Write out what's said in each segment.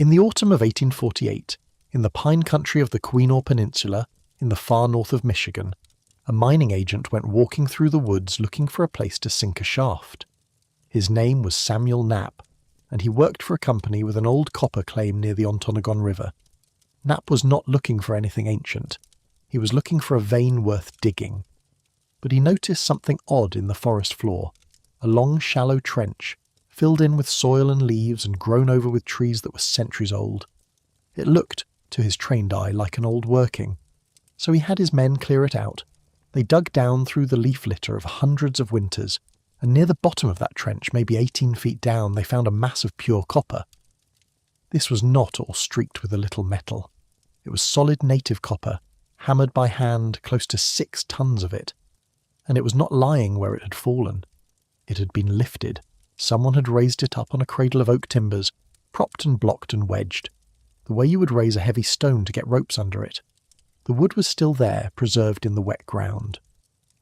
In the autumn of 1848, in the pine country of the Queen Orme Peninsula, in the far north of Michigan, a mining agent went walking through the woods looking for a place to sink a shaft. His name was Samuel Knapp, and he worked for a company with an old copper claim near the Ontonagon River. Knapp was not looking for anything ancient. He was looking for a vein worth digging. But he noticed something odd in the forest floor, a long shallow trench, filled in with soil and leaves and grown over with trees that were centuries old. It looked, to his trained eye, like an old working. So he had his men clear it out. They dug down through the leaf litter of hundreds of winters, and near the bottom of that trench, maybe 18 feet down, they found a mass of pure copper. This was not all streaked with a little metal. It was solid native copper, hammered by hand, close to 6 tons of it. And it was not lying where it had fallen. It had been lifted. Someone had raised it up on a cradle of oak timbers, propped and blocked and wedged, the way you would raise a heavy stone to get ropes under it. The wood was still there, preserved in the wet ground.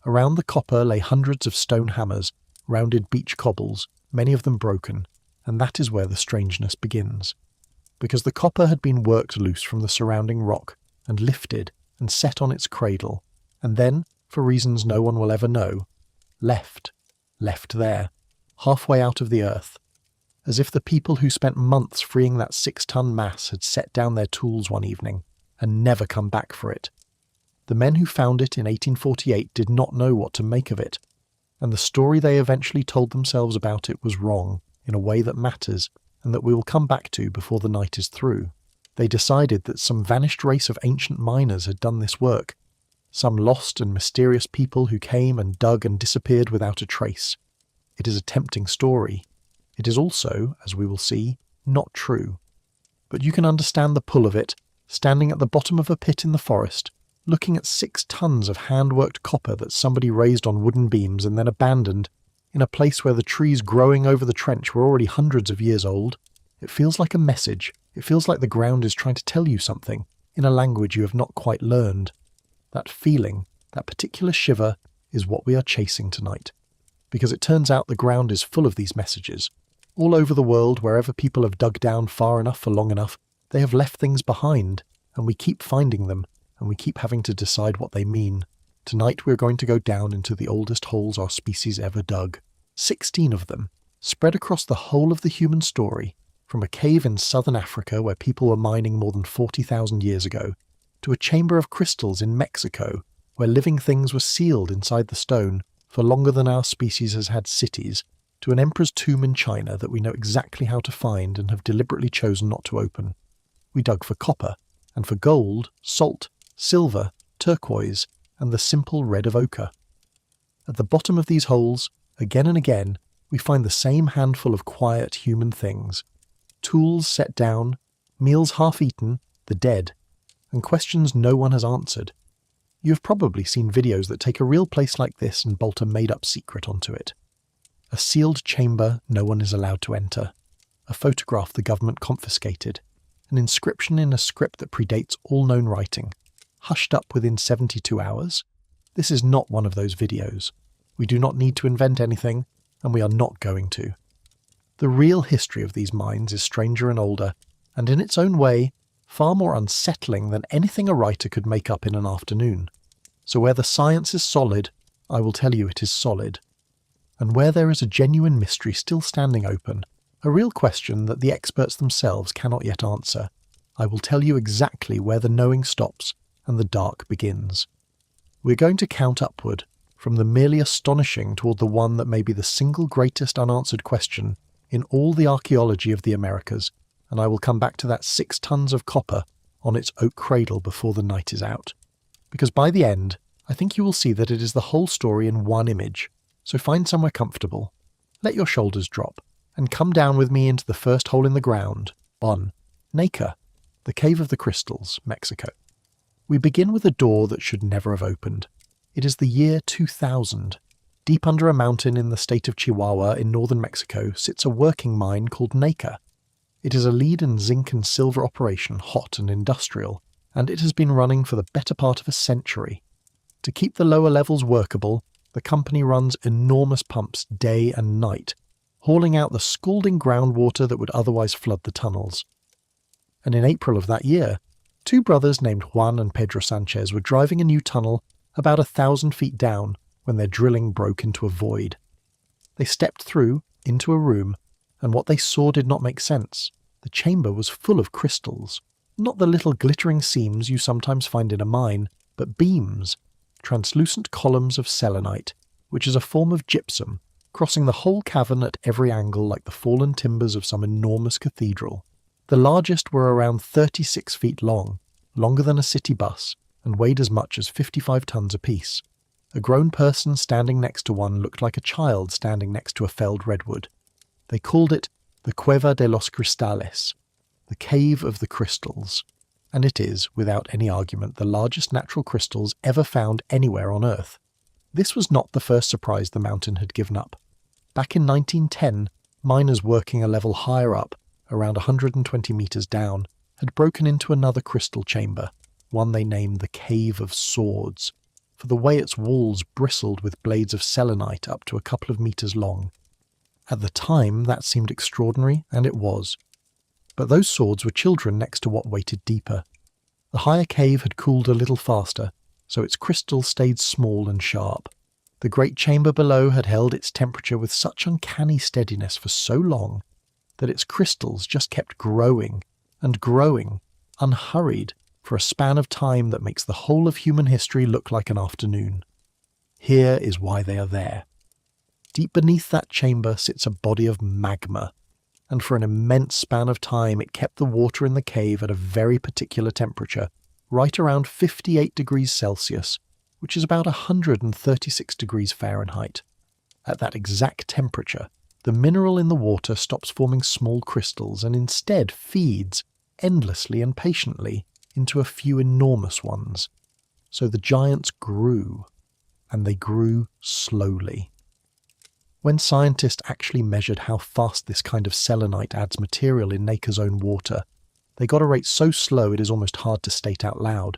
Around the copper lay hundreds of stone hammers, rounded beech cobbles, many of them broken, and that is where the strangeness begins. Because the copper had been worked loose from the surrounding rock, and lifted and set on its cradle, and then, for reasons no one will ever know, left there, halfway out of the earth, as if the people who spent months freeing that 6-ton mass had set down their tools one evening and never come back for it. The men who found it in 1848 did not know what to make of it, and the story they eventually told themselves about it was wrong in a way that matters and that we will come back to before the night is through. They decided that some vanished race of ancient miners had done this work, some lost and mysterious people who came and dug and disappeared without a trace. It is a tempting story. It is also, as we will see, not true. But you can understand the pull of it, standing at the bottom of a pit in the forest, looking at 6 tons of hand-worked copper that somebody raised on wooden beams and then abandoned, in a place where the trees growing over the trench were already hundreds of years old. It feels like a message. It feels like the ground is trying to tell you something, in a language you have not quite learned. That feeling, that particular shiver, is what we are chasing tonight. Because it turns out the ground is full of these messages. All over the world, wherever people have dug down far enough for long enough, they have left things behind, and we keep finding them, and we keep having to decide what they mean. Tonight we're going to go down into the oldest holes our species ever dug. 16 of them, spread across the whole of the human story, from a cave in southern Africa where people were mining more than 40,000 years ago, to a chamber of crystals in Mexico, where living things were sealed inside the stone for longer than our species has had cities, to an emperor's tomb in China that we know exactly how to find and have deliberately chosen not to open. We dug for copper, and for gold, salt, silver, turquoise, and the simple red of ochre. At the bottom of these holes, again and again, we find the same handful of quiet human things. Tools set down, meals half eaten, the dead, and questions no one has answered. You have probably seen videos that take a real place like this and bolt a made-up secret onto it. A sealed chamber no one is allowed to enter. A photograph the government confiscated. An inscription in a script that predates all known writing. Hushed up within 72 hours. This is not one of those videos. We do not need to invent anything, and we are not going to. The real history of these mines is stranger and older, and in its own way, far more unsettling than anything a writer could make up in an afternoon. So where the science is solid, I will tell you it is solid. And where there is a genuine mystery still standing open, a real question that the experts themselves cannot yet answer, I will tell you exactly where the knowing stops and the dark begins. We're going to count upward, from the merely astonishing toward the one that may be the single greatest unanswered question in all the archaeology of the Americas, and I will come back to that 6 tons of copper on its oak cradle before the night is out. Because by the end, I think you will see that it is the whole story in one image, so find somewhere comfortable, let your shoulders drop, and come down with me into the first hole in the ground, on Naica, the Cave of the Crystals, Mexico. We begin with a door that should never have opened. It is the year 2000. Deep under a mountain in the state of Chihuahua in northern Mexico sits a working mine called Naica. It is a lead and zinc and silver operation, hot and industrial, and it has been running for the better part of a century. To keep the lower levels workable, the company runs enormous pumps day and night, hauling out the scalding groundwater that would otherwise flood the tunnels. and in April of that year, two brothers named Juan and Pedro Sanchez were driving a new tunnel about 1,000 feet down when their drilling broke into a void. They stepped through into a room, and what they saw did not make sense. The chamber was full of crystals, not the little glittering seams you sometimes find in a mine, but beams, translucent columns of selenite, which is a form of gypsum, crossing the whole cavern at every angle like the fallen timbers of some enormous cathedral. The largest were around 36 feet long, longer than a city bus, and weighed as much as 55 tons apiece. A grown person standing next to one looked like a child standing next to a felled redwood. They called it the Cueva de los Cristales, the Cave of the Crystals, and it is, without any argument, the largest natural crystals ever found anywhere on Earth. This was not the first surprise the mountain had given up. Back in 1910, miners working a level higher up, around 120 meters down, had broken into another crystal chamber, one they named the Cave of Swords, for the way its walls bristled with blades of selenite up to a couple of meters long. At the time, that seemed extraordinary, and it was. But those swords were children next to what waited deeper. The higher cave had cooled a little faster, so its crystals stayed small and sharp. The great chamber below had held its temperature with such uncanny steadiness for so long that its crystals just kept growing and growing, unhurried, for a span of time that makes the whole of human history look like an afternoon. Here is why they are there. Deep beneath that chamber sits a body of magma, and for an immense span of time it kept the water in the cave at a very particular temperature, right around 58 degrees Celsius, which is about 136 degrees Fahrenheit. At that exact temperature, the mineral in the water stops forming small crystals and instead feeds, endlessly and patiently, into a few enormous ones. So the giants grew, and they grew slowly. When scientists actually measured how fast this kind of selenite adds material in Naica's own water, they got a rate so slow it is almost hard to state out loud.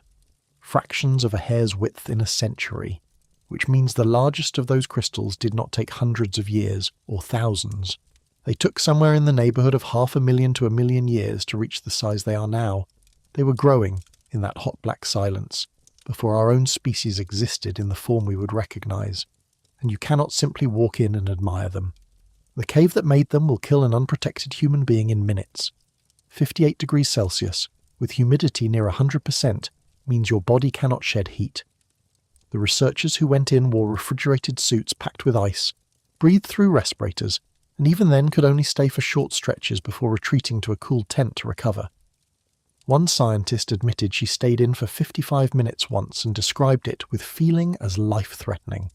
Fractions of a hair's width in a century, which means the largest of those crystals did not take hundreds of years or thousands. They took somewhere in the neighbourhood of 500,000 to 1,000,000 years to reach the size they are now. They were growing in that hot black silence before our own species existed in the form we would recognise, and you cannot simply walk in and admire them. The cave that made them will kill an unprotected human being in minutes. 58 degrees Celsius, with humidity near 100%, means your body cannot shed heat. The researchers who went in wore refrigerated suits packed with ice, breathed through respirators, and even then could only stay for short stretches before retreating to a cool tent to recover. One scientist admitted she stayed in for 55 minutes once and described it with feeling as life-threatening.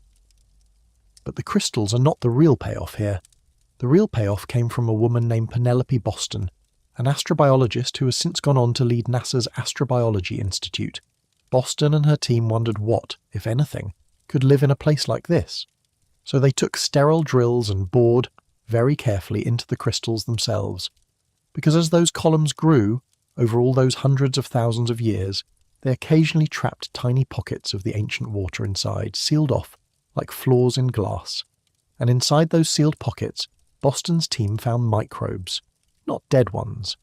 But the crystals are not the real payoff here. The real payoff came from a woman named Penelope Boston, an astrobiologist who has since gone on to lead NASA's Astrobiology Institute. Boston and her team wondered what, if anything, could live in a place like this. So they took sterile drills and bored very carefully into the crystals themselves. Because as those columns grew, over all those hundreds of thousands of years, they occasionally trapped tiny pockets of the ancient water inside, sealed off like flaws in glass. And inside those sealed pockets, Boston's team found microbes, not dead ones,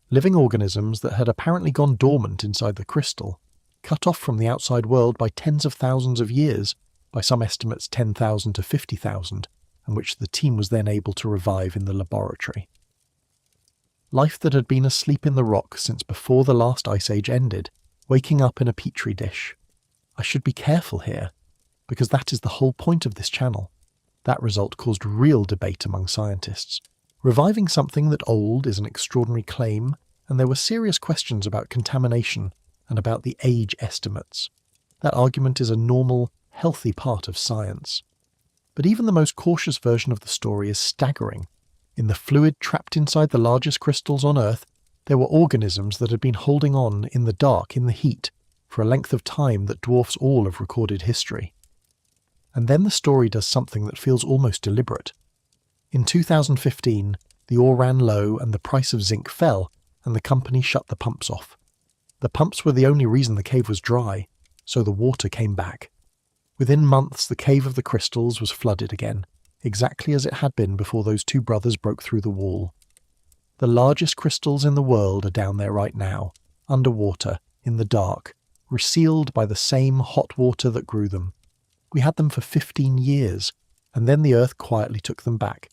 living organisms that had apparently gone dormant inside the crystal, cut off from the outside world by tens of thousands of years, by some estimates 10,000 to 50,000, and which the team was then able to revive in the laboratory. Life that had been asleep in the rock since before the last ice age ended, waking up in a petri dish. I should be careful here, because that is the whole point of this channel. That result caused real debate among scientists. Reviving something that old is an extraordinary claim, and there were serious questions about contamination and about the age estimates. That argument is a normal, healthy part of science. But even the most cautious version of the story is staggering. In the fluid trapped inside the largest crystals on Earth, there were organisms that had been holding on in the dark, in the heat, for a length of time that dwarfs all of recorded history. And then the story does something that feels almost deliberate. In 2015, the ore ran low and the price of zinc fell, and the company shut the pumps off. The pumps were the only reason the cave was dry, so the water came back. Within months, the Cave of the Crystals was flooded again, exactly as it had been before those two brothers broke through the wall. The largest crystals in the world are down there right now, underwater, in the dark, resealed by the same hot water that grew them. We had them for 15 years, and then the earth quietly took them back.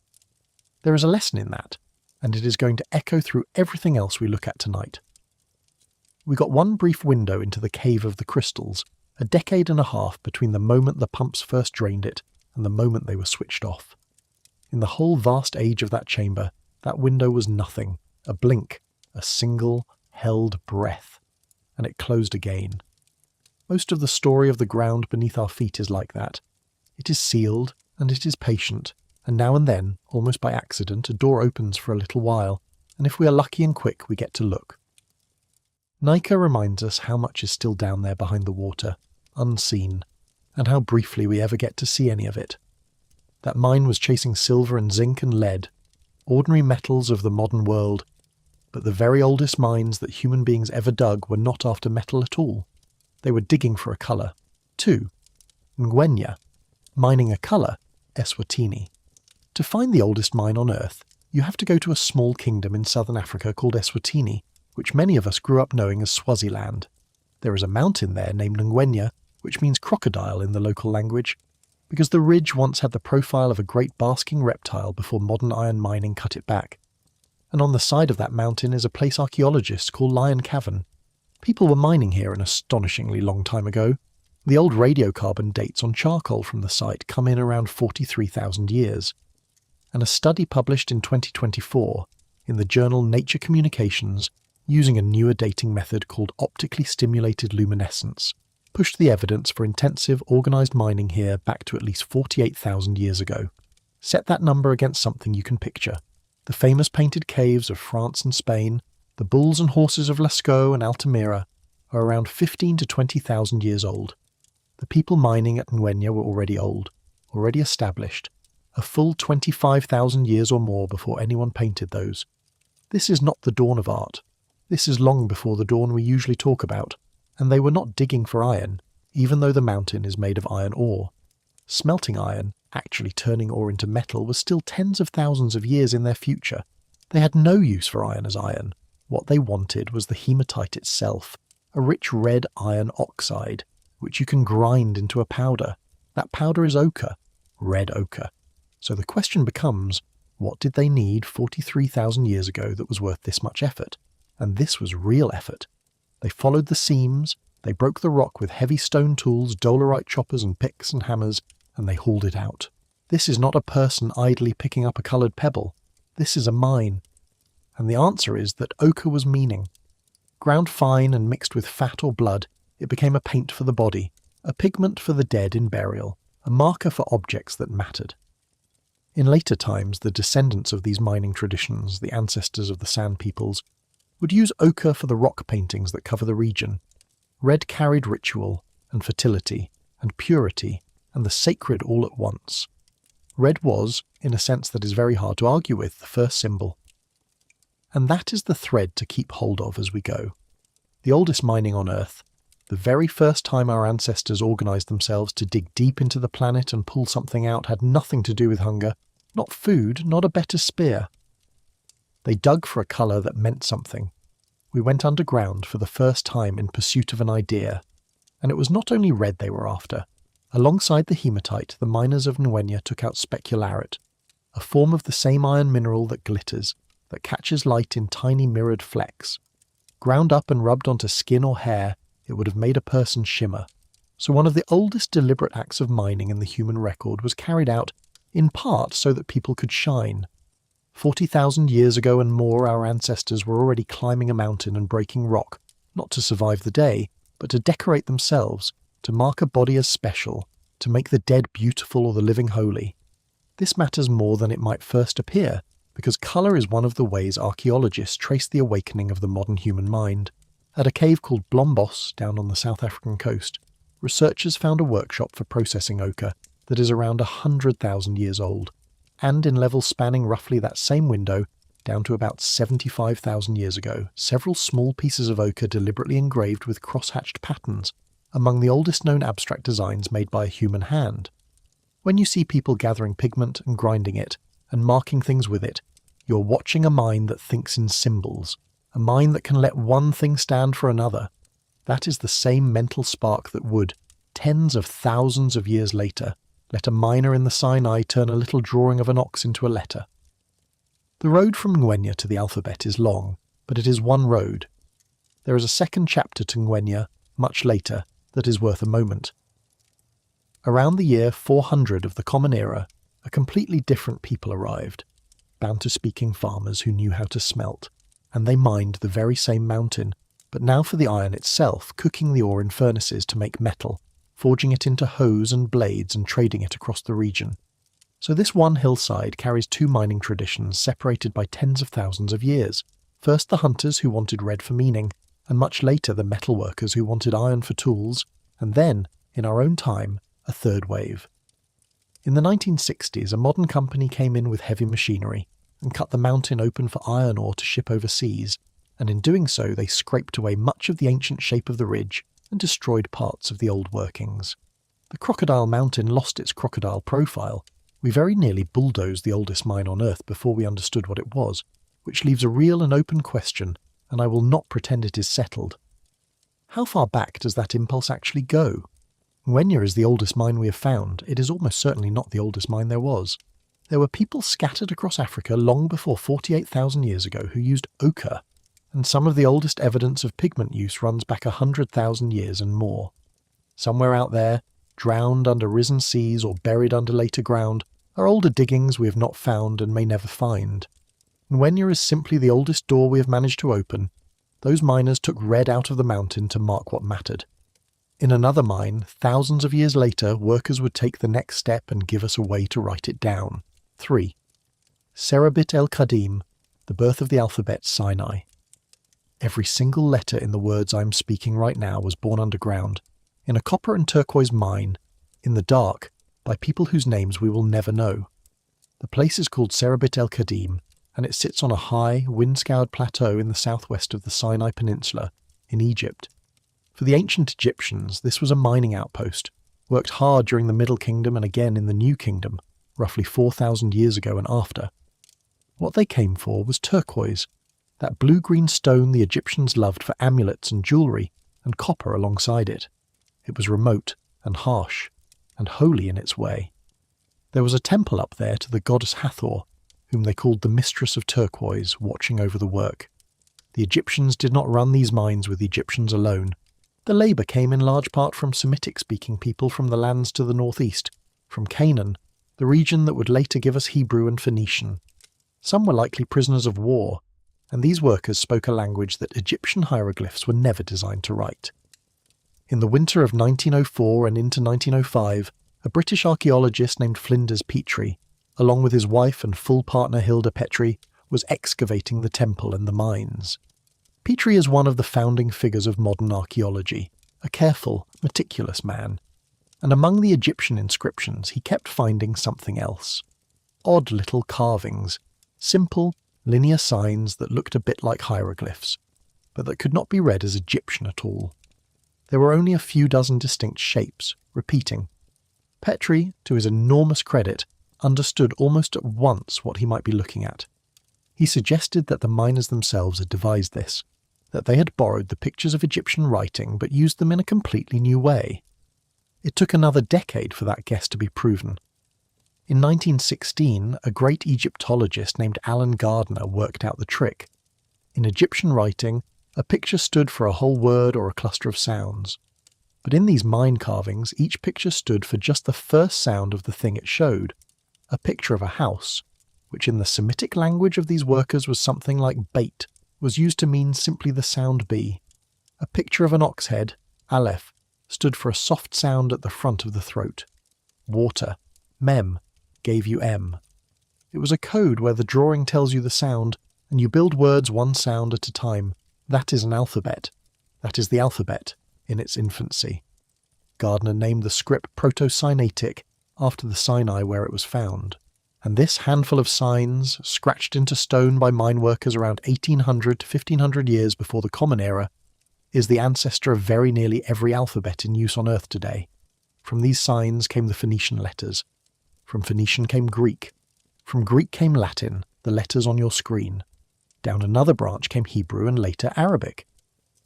There is a lesson in that, and it is going to echo through everything else we look at tonight. We got one brief window into the cave of the crystals, a decade and a half between the moment the pumps first drained it and the moment they were switched off. In the whole vast age of that chamber, that window was nothing, a blink, a single, held breath, and it closed again. Most of the story of the ground beneath our feet is like that. It is sealed, and it is patient, and now and then, almost by accident, a door opens for a little while, and if we are lucky and quick, we get to look. Naica reminds us how much is still down there behind the water, unseen, and how briefly we ever get to see any of it. That mine was chasing silver and zinc and lead, ordinary metals of the modern world, but the very oldest mines that human beings ever dug were not after metal at all. They were digging for a colour. 2. Ngwenya, mining a colour, Eswatini. To find the oldest mine on Earth, you have to go to a small kingdom in southern Africa called Eswatini, which many of us grew up knowing as Swaziland. There is a mountain there named Ngwenya, which means crocodile in the local language, because the ridge once had the profile of a great basking reptile before modern iron mining cut it back. And on the side of that mountain is a place archaeologists call Lion Cavern. People were mining here an astonishingly long time ago. The old radiocarbon dates on charcoal from the site come in around 43,000 years. And a study published in 2024 in the journal Nature Communications, using a newer dating method called optically stimulated luminescence, pushed the evidence for intensive, organised mining here back to at least 48,000 years ago. Set that number against something you can picture. The famous painted caves of France and Spain, the bulls and horses of Lascaux and Altamira, are around 15 to 20,000 years old. The people mining at Ngwenya were already old, already established, a full 25,000 years or more before anyone painted those. This is not the dawn of art. This is long before the dawn we usually talk about, and they were not digging for iron, even though the mountain is made of iron ore. Smelting iron, actually turning ore into metal, was still tens of thousands of years in their future. They had no use for iron as iron. What they wanted was the hematite itself, a rich red iron oxide, which you can grind into a powder. That powder is ochre, red ochre. So the question becomes, what did they need 43,000 years ago that was worth this much effort? And this was real effort. They followed the seams, they broke the rock with heavy stone tools, dolerite choppers and picks and hammers, and they hauled it out. This is not a person idly picking up a coloured pebble. This is a mine. And the answer is that ochre was meaning. Ground fine and mixed with fat or blood, it became a paint for the body, a pigment for the dead in burial, a marker for objects that mattered. In later times, the descendants of these mining traditions, the ancestors of the Sand peoples, would use ochre for the rock paintings that cover the region. Red carried ritual, and fertility, and purity, and the sacred all at once. Red was, in a sense that is very hard to argue with, the first symbol. And that is the thread to keep hold of as we go. The oldest mining on Earth, the very first time our ancestors organised themselves to dig deep into the planet and pull something out, had nothing to do with hunger, not food, not a better spear. They dug for a colour that meant something. We went underground for the first time in pursuit of an idea, and it was not only red they were after. Alongside the hematite, the miners of Ngwenya took out specularet, a form of the same iron mineral that glitters, that catches light in tiny mirrored flecks. Ground up and rubbed onto skin or hair, it would have made a person shimmer. So one of the oldest deliberate acts of mining in the human record was carried out, in part so that people could shine. 40,000 years ago and more, our ancestors were already climbing a mountain and breaking rock, not to survive the day, but to decorate themselves, to mark a body as special, to make the dead beautiful or the living holy. This matters more than it might first appear, because colour is one of the ways archaeologists trace the awakening of the modern human mind. At a cave called Blombos, down on the South African coast, researchers found a workshop for processing ochre that is around 100,000 years old, and in levels spanning roughly that same window, down to about 75,000 years ago, several small pieces of ochre deliberately engraved with cross-hatched patterns, among the oldest known abstract designs made by a human hand. When you see people gathering pigment and grinding it, and marking things with it, You're watching a mind that thinks in symbols, a mind that can let one thing stand for another. That is the same mental spark that would, tens of thousands of years later, let a miner in the Sinai turn a little drawing of an ox into a letter. The road from Ngwenya to the alphabet is long, but it is one road. There is a second chapter to Ngwenya, much later, that is worth a moment. Around the year 400 of the Common Era, a completely different people arrived, Bantu-speaking farmers who knew how to smelt, and they mined the very same mountain, but now for the iron itself, cooking the ore in furnaces to make metal, forging it into hoes and blades and trading it across the region. So this one hillside carries two mining traditions separated by tens of thousands of years. First the hunters who wanted red for meaning, and much later the metalworkers who wanted iron for tools, and then, in our own time, a third wave. In the 1960s, a modern company came in with heavy machinery and cut the mountain open for iron ore to ship overseas, and in doing so they scraped away much of the ancient shape of the ridge and destroyed parts of the old workings. The Crocodile Mountain lost its crocodile profile. We very nearly bulldozed the oldest mine on Earth before we understood what it was, which leaves a real and open question, and I will not pretend it is settled. How far back does that impulse actually go? Ngwenya is the oldest mine we have found. It is almost certainly not the oldest mine there was. There were people scattered across Africa long before 48,000 years ago who used ochre, and some of the oldest evidence of pigment use runs back 100,000 years and more. Somewhere out there, drowned under risen seas or buried under later ground, are older diggings we have not found and may never find. Ngwenya is simply the oldest door we have managed to open. Those miners took red out of the mountain to mark what mattered. In another mine, thousands of years later, workers would take the next step and give us a way to write it down. 3. Serabit el-Qadim, the birth of the alphabet, Sinai. Every single letter in the words I am speaking right now was born underground, in a copper and turquoise mine, in the dark, by people whose names we will never know. The place is called Serabit el-Qadim, and it sits on a high, wind-scoured plateau in the southwest of the Sinai Peninsula, in Egypt. For the ancient Egyptians, this was a mining outpost, worked hard during the Middle Kingdom and again in the New Kingdom, roughly 4,000 years ago and after. What they came for was turquoise, that blue-green stone the Egyptians loved for amulets and jewellery, and copper alongside it. It was remote and harsh, and holy in its way. There was a temple up there to the goddess Hathor, whom they called the Mistress of Turquoise, watching over the work. The Egyptians did not run these mines with the Egyptians alone. The labour came in large part from Semitic-speaking people from the lands to the northeast, from Canaan, the region that would later give us Hebrew and Phoenician. Some were likely prisoners of war, and these workers spoke a language that Egyptian hieroglyphs were never designed to write. In the winter of 1904 and into 1905, a British archaeologist named Flinders Petrie, along with his wife and full partner Hilda Petrie, was excavating the temple and the mines. Petrie is one of the founding figures of modern archaeology, a careful, meticulous man. And among the Egyptian inscriptions he kept finding something else. Odd little carvings, simple, linear signs that looked a bit like hieroglyphs, but that could not be read as Egyptian at all. There were only a few dozen distinct shapes, repeating. Petrie, to his enormous credit, understood almost at once what he might be looking at. He suggested that the miners themselves had devised this, that they had borrowed the pictures of Egyptian writing but used them in a completely new way. It took another decade for that guess to be proven. In 1916, a great Egyptologist named Alan Gardner worked out the trick. In Egyptian writing, a picture stood for a whole word or a cluster of sounds. But in these mine carvings, each picture stood for just the first sound of the thing it showed, a picture of a house, which in the Semitic language of these workers was something like bait, was used to mean simply the sound B. A picture of an ox head, Aleph, stood for a soft sound at the front of the throat. Water, Mem, gave you M. It was a code where the drawing tells you the sound, and you build words one sound at a time. That is an alphabet. That is the alphabet, in its infancy. Gardner named the script Proto-Sinaitic, after the Sinai where it was found. And this handful of signs, scratched into stone by mine workers around 1800 to 1500 years before the Common Era, is the ancestor of very nearly every alphabet in use on Earth today. From these signs came the Phoenician letters. From Phoenician came Greek. From Greek came Latin, the letters on your screen. Down another branch came Hebrew and later Arabic.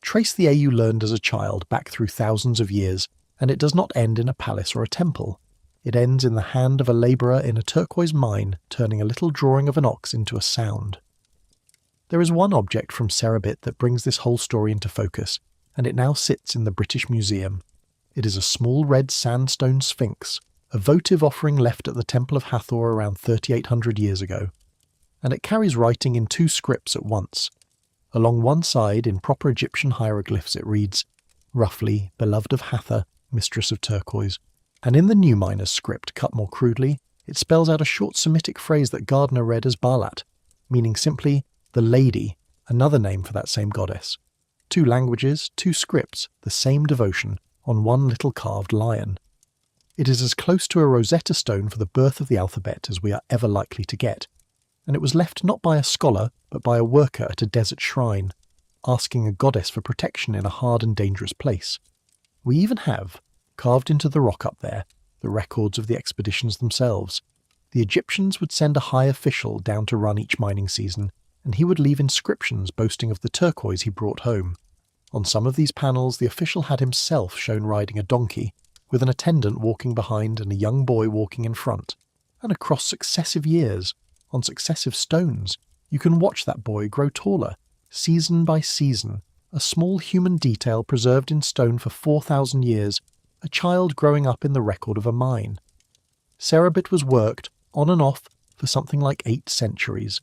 Trace the A you learned as a child back through thousands of years, and it does not end in a palace or a temple. It ends in the hand of a labourer in a turquoise mine, turning a little drawing of an ox into a sound. There is one object from Serabit that brings this whole story into focus, and it now sits in the British Museum. It is a small red sandstone sphinx, a votive offering left at the Temple of Hathor around 3,800 years ago, and it carries writing in two scripts at once. Along one side, in proper Egyptian hieroglyphs, it reads, roughly, beloved of Hathor, mistress of turquoise, and in the new miner's script, cut more crudely, it spells out a short Semitic phrase that Gardner read as Balat, meaning simply, the lady, another name for that same goddess. Two languages, two scripts, the same devotion, on one little carved lion. It is as close to a Rosetta Stone for the birth of the alphabet as we are ever likely to get, and it was left not by a scholar, but by a worker at a desert shrine, asking a goddess for protection in a hard and dangerous place. We even have, carved into the rock up there, the records of the expeditions themselves. The Egyptians would send a high official down to run each mining season, and he would leave inscriptions boasting of the turquoise he brought home. On some of these panels, the official had himself shown riding a donkey, with an attendant walking behind and a young boy walking in front. And across successive years, on successive stones, you can watch that boy grow taller, season by season, a small human detail preserved in stone for 4,000 years, a child growing up in the record of a mine. Serabit was worked, on and off, for something like 8 centuries.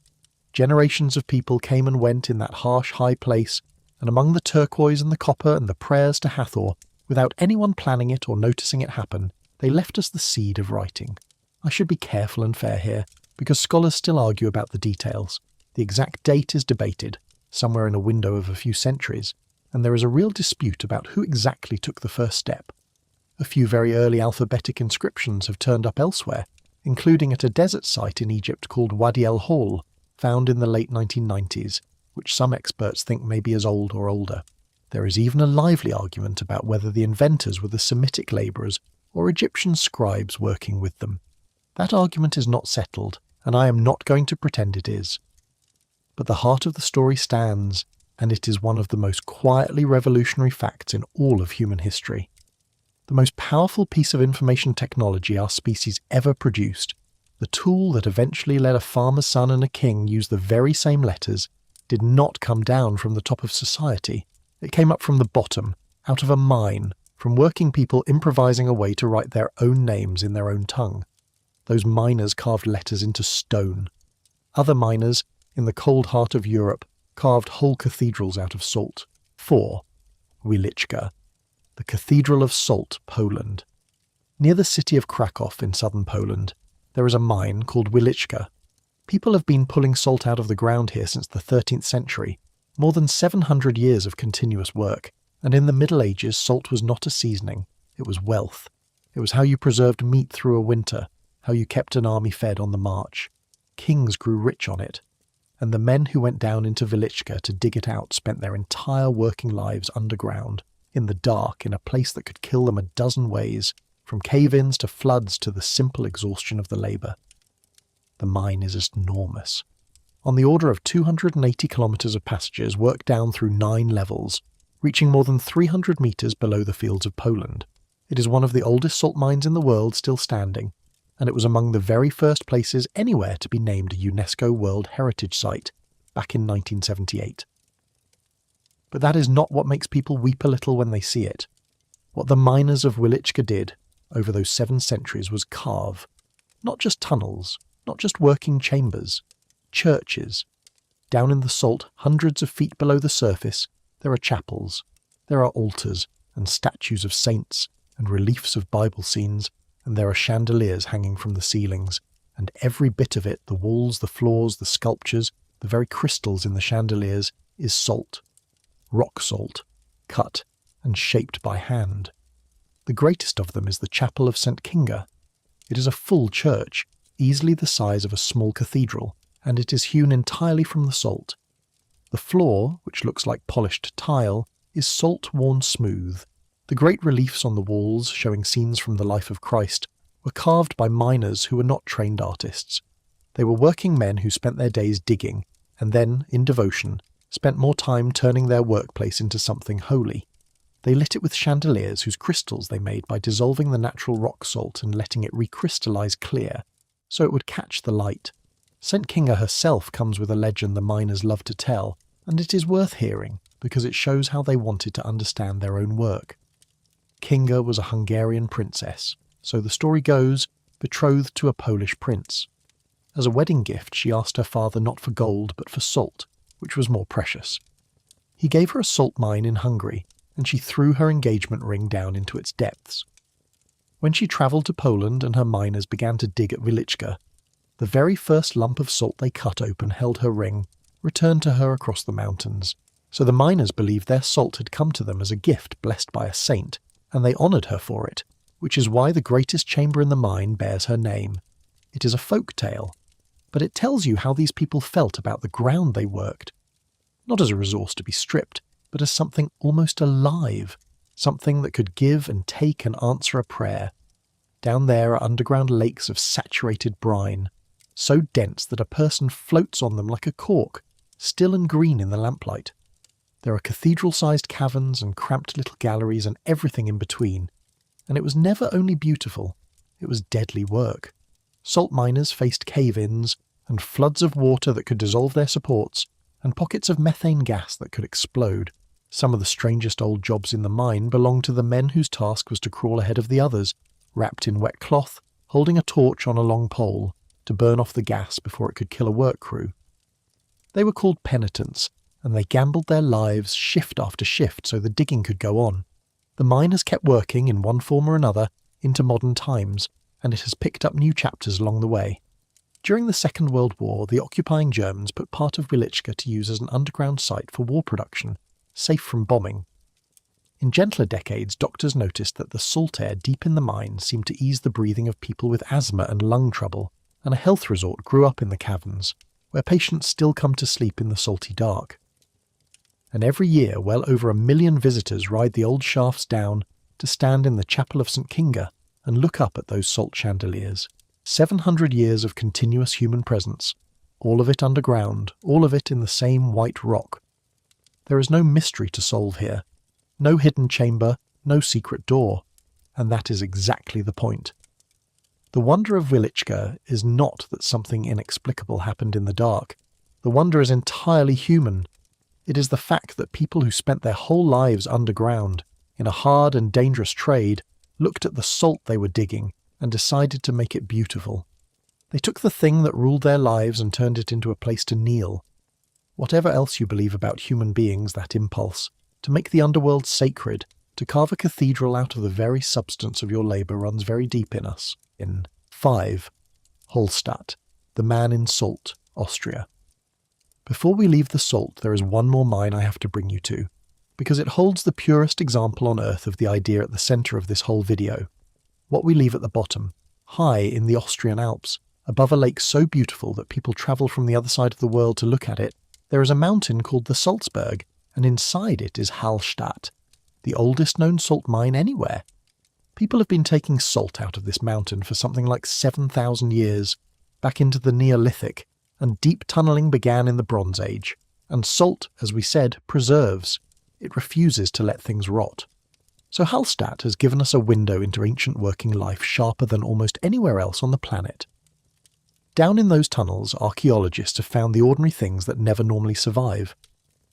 Generations of people came and went in that harsh, high place, and among the turquoise and the copper and the prayers to Hathor, without anyone planning it or noticing it happen, they left us the seed of writing. I should be careful and fair here, because scholars still argue about the details. The exact date is debated, somewhere in a window of a few centuries, and there is a real dispute about who exactly took the first step. A few very early alphabetic inscriptions have turned up elsewhere, including at a desert site in Egypt called Wadi el Hol, found in the late 1990s, which some experts think may be as old or older. There is even a lively argument about whether the inventors were the Semitic labourers or Egyptian scribes working with them. That argument is not settled, and I am not going to pretend it is. But the heart of the story stands, and it is one of the most quietly revolutionary facts in all of human history. The most powerful piece of information technology our species ever produced, the tool that eventually let a farmer's son and a king use the very same letters, did not come down from the top of society. It came up from the bottom, out of a mine, from working people improvising a way to write their own names in their own tongue. Those miners carved letters into stone. Other miners, in the cold heart of Europe, carved whole cathedrals out of salt. 4. Wieliczka, the Cathedral of Salt, Poland. Near the city of Krakow in southern Poland, there is a mine called Wieliczka. People have been pulling salt out of the ground here since the 13th century, more than 700 years of continuous work, and in the Middle Ages salt was not a seasoning, it was wealth. It was how you preserved meat through a winter, how you kept an army fed on the march. Kings grew rich on it, and the men who went down into Wieliczka to dig it out spent their entire working lives underground, in the dark, in a place that could kill them a dozen ways, from cave-ins to floods to the simple exhaustion of the labour. The mine is enormous. On the order of 280 kilometres of passages work down through 9 levels, reaching more than 300 metres below the fields of Poland. It is one of the oldest salt mines in the world still standing, and it was among the very first places anywhere to be named a UNESCO World Heritage Site back in 1978. But that is not what makes people weep a little when they see it. What the miners of Wieliczka did over those 7 centuries was carve, not just tunnels, not just working chambers, churches. Down in the salt, hundreds of feet below the surface, there are chapels, there are altars and statues of saints and reliefs of Bible scenes, and there are chandeliers hanging from the ceilings, and every bit of it, the walls, the floors, the sculptures, the very crystals in the chandeliers, is salt. Rock salt, cut and shaped by hand. The greatest of them is the Chapel of St. Kinga. It is a full church, easily the size of a small cathedral, and it is hewn entirely from the salt. The floor, which looks like polished tile, is salt worn smooth. The great reliefs on the walls, showing scenes from the life of Christ, were carved by miners who were not trained artists. They were working men who spent their days digging, and then, in devotion, spent more time turning their workplace into something holy. They lit it with chandeliers whose crystals they made by dissolving the natural rock salt and letting it recrystallize clear, so it would catch the light. St. Kinga herself comes with a legend the miners love to tell, and it is worth hearing because it shows how they wanted to understand their own work. Kinga was a Hungarian princess, so the story goes, betrothed to a Polish prince. As a wedding gift, she asked her father not for gold but for salt, which was more precious. He gave her a salt mine in Hungary, and she threw her engagement ring down into its depths. When she travelled to Poland and her miners began to dig at Wieliczka, the very first lump of salt they cut open held her ring, returned to her across the mountains. So the miners believed their salt had come to them as a gift blessed by a saint, and they honoured her for it, which is why the greatest chamber in the mine bears her name. It is a folk tale, but it tells you how these people felt about the ground they worked, not as a resource to be stripped, but as something almost alive, something that could give and take and answer a prayer. Down there are underground lakes of saturated brine, so dense that a person floats on them like a cork, still and green in the lamplight. There are cathedral-sized caverns and cramped little galleries and everything in between, and it was never only beautiful, it was deadly work. Salt miners faced cave-ins and floods of water that could dissolve their supports, and pockets of methane gas that could explode. Some of the strangest old jobs in the mine belonged to the men whose task was to crawl ahead of the others, wrapped in wet cloth, holding a torch on a long pole to burn off the gas before it could kill a work crew. They were called penitents, and they gambled their lives shift after shift so the digging could go on. The mine has kept working in one form or another into modern times, and it has picked up new chapters along the way. During the Second World War, the occupying Germans put part of Wieliczka to use as an underground site for war production, safe from bombing. In gentler decades, doctors noticed that the salt air deep in the mine seemed to ease the breathing of people with asthma and lung trouble, and a health resort grew up in the caverns, where patients still come to sleep in the salty dark. And every year, well over 1 million visitors ride the old shafts down to stand in the chapel of St. Kinga and look up at those salt chandeliers. 700 years of continuous human presence, all of it underground, all of it in the same white rock. There is no mystery to solve here, no hidden chamber, no secret door, and that is exactly the point. The wonder of Wieliczka is not that something inexplicable happened in the dark. The wonder is entirely human. It is the fact that people who spent their whole lives underground, in a hard and dangerous trade, looked at the salt they were digging and decided to make it beautiful. They took the thing that ruled their lives and turned it into a place to kneel. Whatever else you believe about human beings, that impulse, to make the underworld sacred, to carve a cathedral out of the very substance of your labour runs very deep in us. In 5. Hallstatt, the man in salt, Austria. Before we leave the salt, there is one more mine I have to bring you to, because it holds the purest example on earth of the idea at the centre of this whole video. What we leave at the bottom, high in the Austrian Alps, above a lake so beautiful that people travel from the other side of the world to look at it, there is a mountain called the Salzberg, and inside it is Hallstatt, the oldest known salt mine anywhere. People have been taking salt out of this mountain for something like 7,000 years, back into the Neolithic, and deep tunnelling began in the Bronze Age. And salt, as we said, preserves. It refuses to let things rot. So Hallstatt has given us a window into ancient working life sharper than almost anywhere else on the planet. Down in those tunnels, archaeologists have found the ordinary things that never normally survive.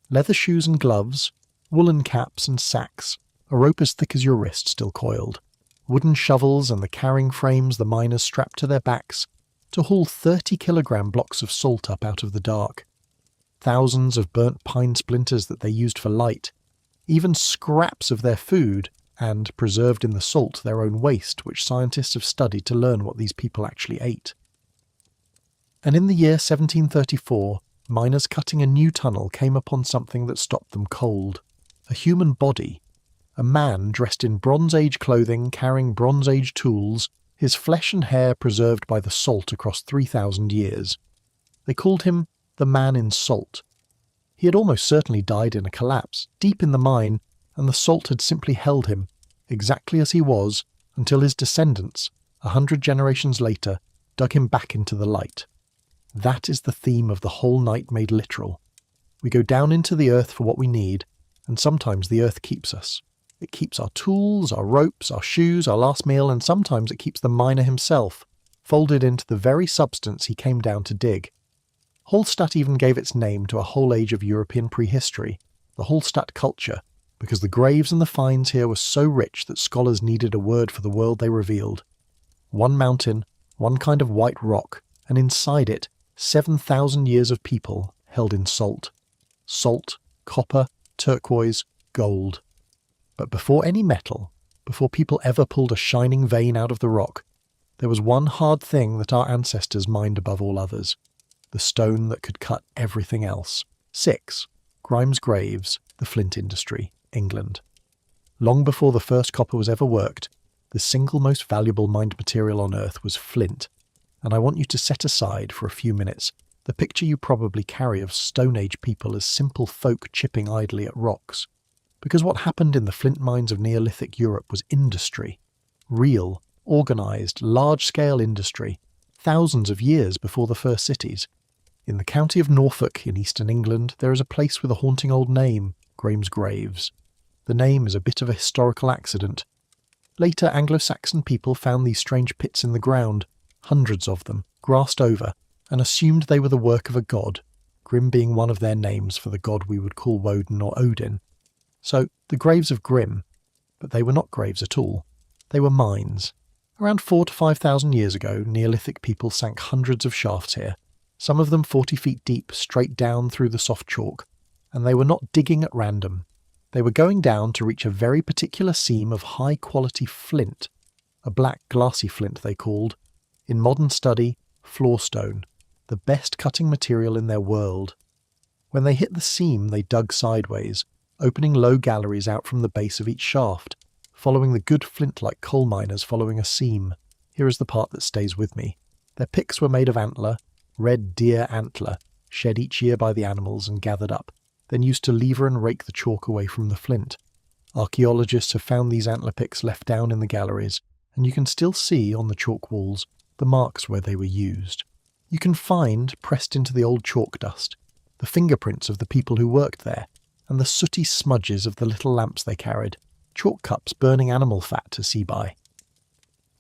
Leather shoes and gloves, woolen caps and sacks, a rope as thick as your wrist still coiled, wooden shovels and the carrying frames the miners strapped to their backs to haul 30-kilogram blocks of salt up out of the dark, thousands of burnt pine splinters that they used for light, even scraps of their food, and, preserved in the salt, their own waste, which scientists have studied to learn what these people actually ate. And in the year 1734, miners cutting a new tunnel came upon something that stopped them cold. A human body. A man dressed in Bronze Age clothing, carrying Bronze Age tools, his flesh and hair preserved by the salt across 3,000 years. They called him the man in salt. He had almost certainly died in a collapse, deep in the mine, and the salt had simply held him, exactly as he was, until his descendants, 100 generations later, dug him back into the light. That is the theme of the whole night made literal. We go down into the earth for what we need, and sometimes the earth keeps us. It keeps our tools, our ropes, our shoes, our last meal, and sometimes it keeps the miner himself, folded into the very substance he came down to dig. Hallstatt even gave its name to a whole age of European prehistory, the Hallstatt culture, because the graves and the finds here were so rich that scholars needed a word for the world they revealed. One mountain, one kind of white rock, and inside it, 7,000 years of people held in salt. Salt, copper, turquoise, gold. But before any metal, before people ever pulled a shining vein out of the rock, there was one hard thing that our ancestors mined above all others. The stone that could cut everything else. 6. Grimes Graves, the flint industry, England. Long before the first copper was ever worked, the single most valuable mined material on earth was flint, and I want you to set aside for a few minutes the picture you probably carry of Stone Age people as simple folk chipping idly at rocks. Because what happened in the flint mines of Neolithic Europe was industry. Real, organised, large-scale industry, thousands of years before the first cities. In the county of Norfolk in eastern England, there is a place with a haunting old name, Grimes Graves. The name is a bit of a historical accident. Later Anglo-Saxon people found these strange pits in the ground, hundreds of them, grassed over, and assumed they were the work of a god, Grim being one of their names for the god we would call Woden or Odin. So, the graves of Grim, but they were not graves at all. They were mines. Around 4,000 to 5,000 years ago, Neolithic people sank hundreds of shafts here, some of them 40 feet deep, straight down through the soft chalk, and they were not digging at random. They were going down to reach a very particular seam of high-quality flint, a black glassy flint they called, in modern study, floorstone, the best cutting material in their world. When they hit the seam, they dug sideways, opening low galleries out from the base of each shaft, following the good flint-like coal miners following a seam. Here is the part that stays with me. Their picks were made of antler, red deer antler, shed each year by the animals and gathered up, then used to lever and rake the chalk away from the flint. Archaeologists have found these antler picks left down in the galleries, and you can still see on the chalk walls the marks where they were used. You can find, pressed into the old chalk dust, the fingerprints of the people who worked there, and the sooty smudges of the little lamps they carried, chalk cups burning animal fat to see by.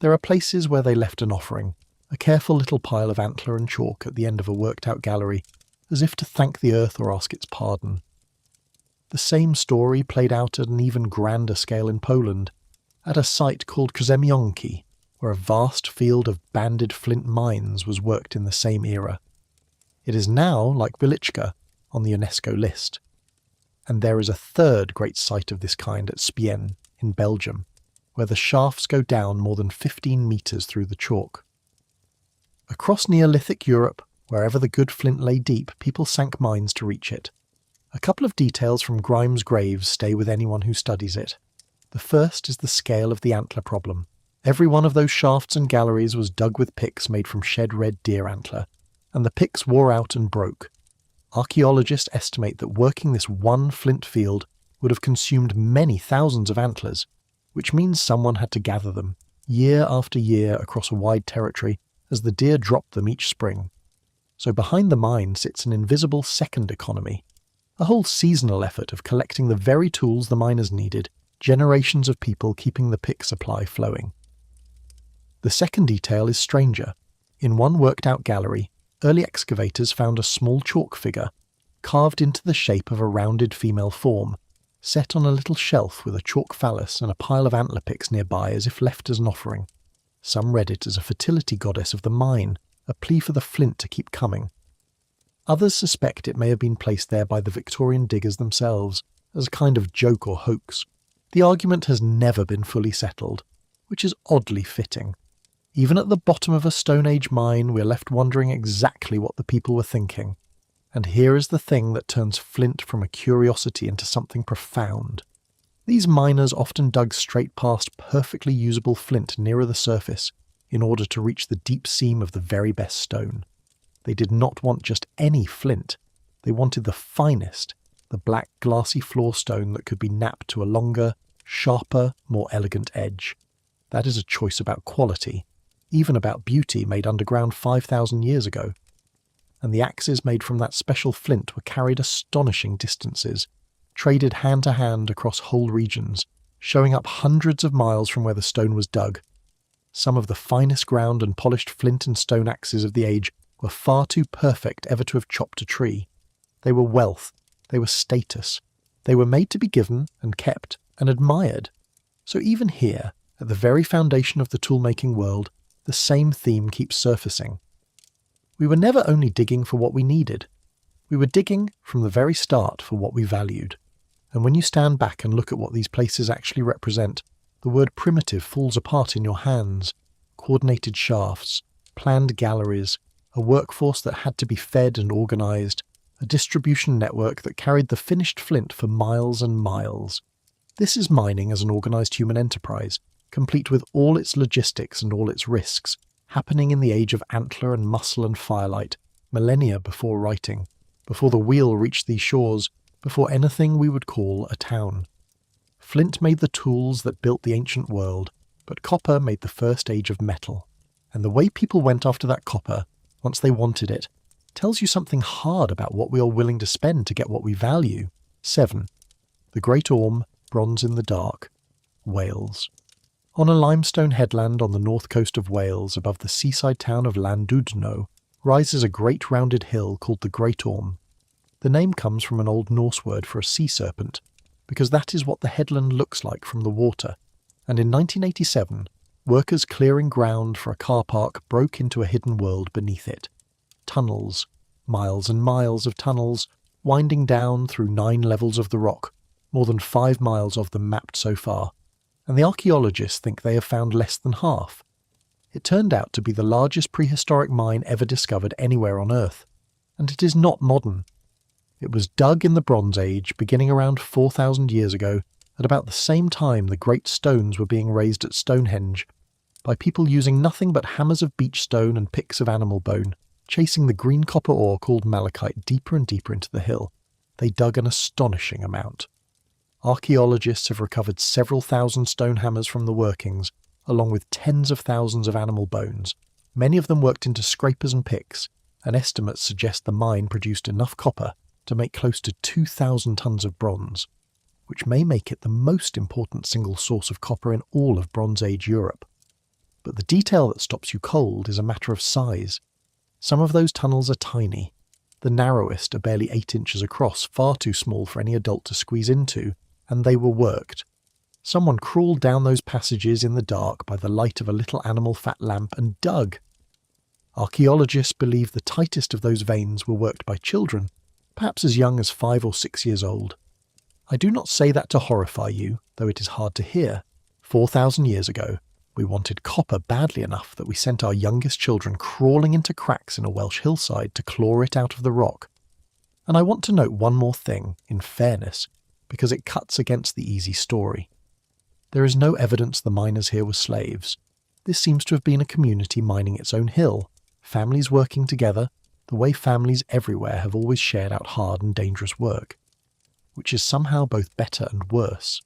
There are places where they left an offering, a careful little pile of antler and chalk at the end of a worked-out gallery, as if to thank the earth or ask its pardon. The same story played out at an even grander scale in Poland, at a site called Krzemionki, where a vast field of banded flint mines was worked in the same era. It is now, like Wieliczka, on the UNESCO list. And there is a third great site of this kind at Spienne, in Belgium, where the shafts go down more than 15 metres through the chalk. Across Neolithic Europe, wherever the good flint lay deep, people sank mines to reach it. A couple of details from Grimes Graves stay with anyone who studies it. The first is the scale of the antler problem. Every one of those shafts and galleries was dug with picks made from shed red deer antler, and the picks wore out and broke. Archaeologists estimate that working this one flint field would have consumed many thousands of antlers, which means someone had to gather them, year after year across a wide territory, as the deer dropped them each spring. So behind the mine sits an invisible second economy, a whole seasonal effort of collecting the very tools the miners needed, generations of people keeping the pick supply flowing. The second detail is stranger. In one worked-out gallery, early excavators found a small chalk figure, carved into the shape of a rounded female form, set on a little shelf with a chalk phallus and a pile of antler picks nearby as if left as an offering. Some read it as a fertility goddess of the mine, a plea for the flint to keep coming. Others suspect it may have been placed there by the Victorian diggers themselves, as a kind of joke or hoax. The argument has never been fully settled, which is oddly fitting. Even at the bottom of a Stone Age mine, we're left wondering exactly what the people were thinking. And here is the thing that turns flint from a curiosity into something profound. These miners often dug straight past perfectly usable flint nearer the surface in order to reach the deep seam of the very best stone. They did not want just any flint. They wanted the finest, the black glassy floor stone that could be knapped to a longer, sharper, more elegant edge. That is a choice about quality, even about beauty made underground 5,000 years ago. and the axes made from that special flint were carried astonishing distances, traded hand to hand across whole regions, showing up hundreds of miles from where the stone was dug. Some of the finest ground and polished flint and stone axes of the age were far too perfect ever to have chopped a tree. They were wealth, they were status, they were made to be given and kept and admired. So even here, at the very foundation of the tool-making world, the same theme keeps surfacing. We were never only digging for what we needed. We were digging from the very start for what we valued. And when you stand back and look at what these places actually represent, the word primitive falls apart in your hands. Coordinated shafts, planned galleries, a workforce that had to be fed and organised, a distribution network that carried the finished flint for miles and miles. This is mining as an organised human enterprise, complete with all its logistics and all its risks, happening in the age of antler and muscle and firelight, millennia before writing, before the wheel reached these shores, before anything we would call a town. Flint made the tools that built the ancient world, but copper made the first age of metal. And the way people went after that copper, once they wanted it, tells you something hard about what we are willing to spend to get what we value. 7. The Great Orme, bronze in the dark. Wales. On a limestone headland on the north coast of Wales, above the seaside town of Llandudno, rises a great rounded hill called the Great Orme. The name comes from an Old Norse word for a sea serpent, because that is what the headland looks like from the water, and in 1987, workers clearing ground for a car park broke into a hidden world beneath it. Tunnels, miles and miles of tunnels, winding down through 9 levels of the rock, more than 5 miles of them mapped so far, and the archaeologists think they have found less than half. It turned out to be the largest prehistoric mine ever discovered anywhere on Earth, and it is not modern. It was dug in the Bronze Age, beginning around 4,000 years ago, at about the same time the great stones were being raised at Stonehenge, by people using nothing but hammers of beech stone and picks of animal bone, chasing the green copper ore called malachite deeper and deeper into the hill. They dug an astonishing amount. Archaeologists have recovered several thousand stone hammers from the workings, along with tens of thousands of animal bones. Many of them worked into scrapers and picks, and estimates suggest the mine produced enough copper to make close to 2,000 tons of bronze, which may make it the most important single source of copper in all of Bronze Age Europe. But the detail that stops you cold is a matter of size. Some of those tunnels are tiny. The narrowest are barely 8 inches across, far too small for any adult to squeeze into, and they were worked. Someone crawled down those passages in the dark by the light of a little animal fat lamp and dug. Archaeologists believe the tightest of those veins were worked by children, perhaps as young as 5 or 6 years old. I do not say that to horrify you, though it is hard to hear. 4,000 years ago, we wanted copper badly enough that we sent our youngest children crawling into cracks in a Welsh hillside to claw it out of the rock. And I want to note one more thing, in fairness, because it cuts against the easy story. There is no evidence the miners here were slaves. This seems to have been a community mining its own hill, families working together, the way families everywhere have always shared out hard and dangerous work, which is somehow both better and worse.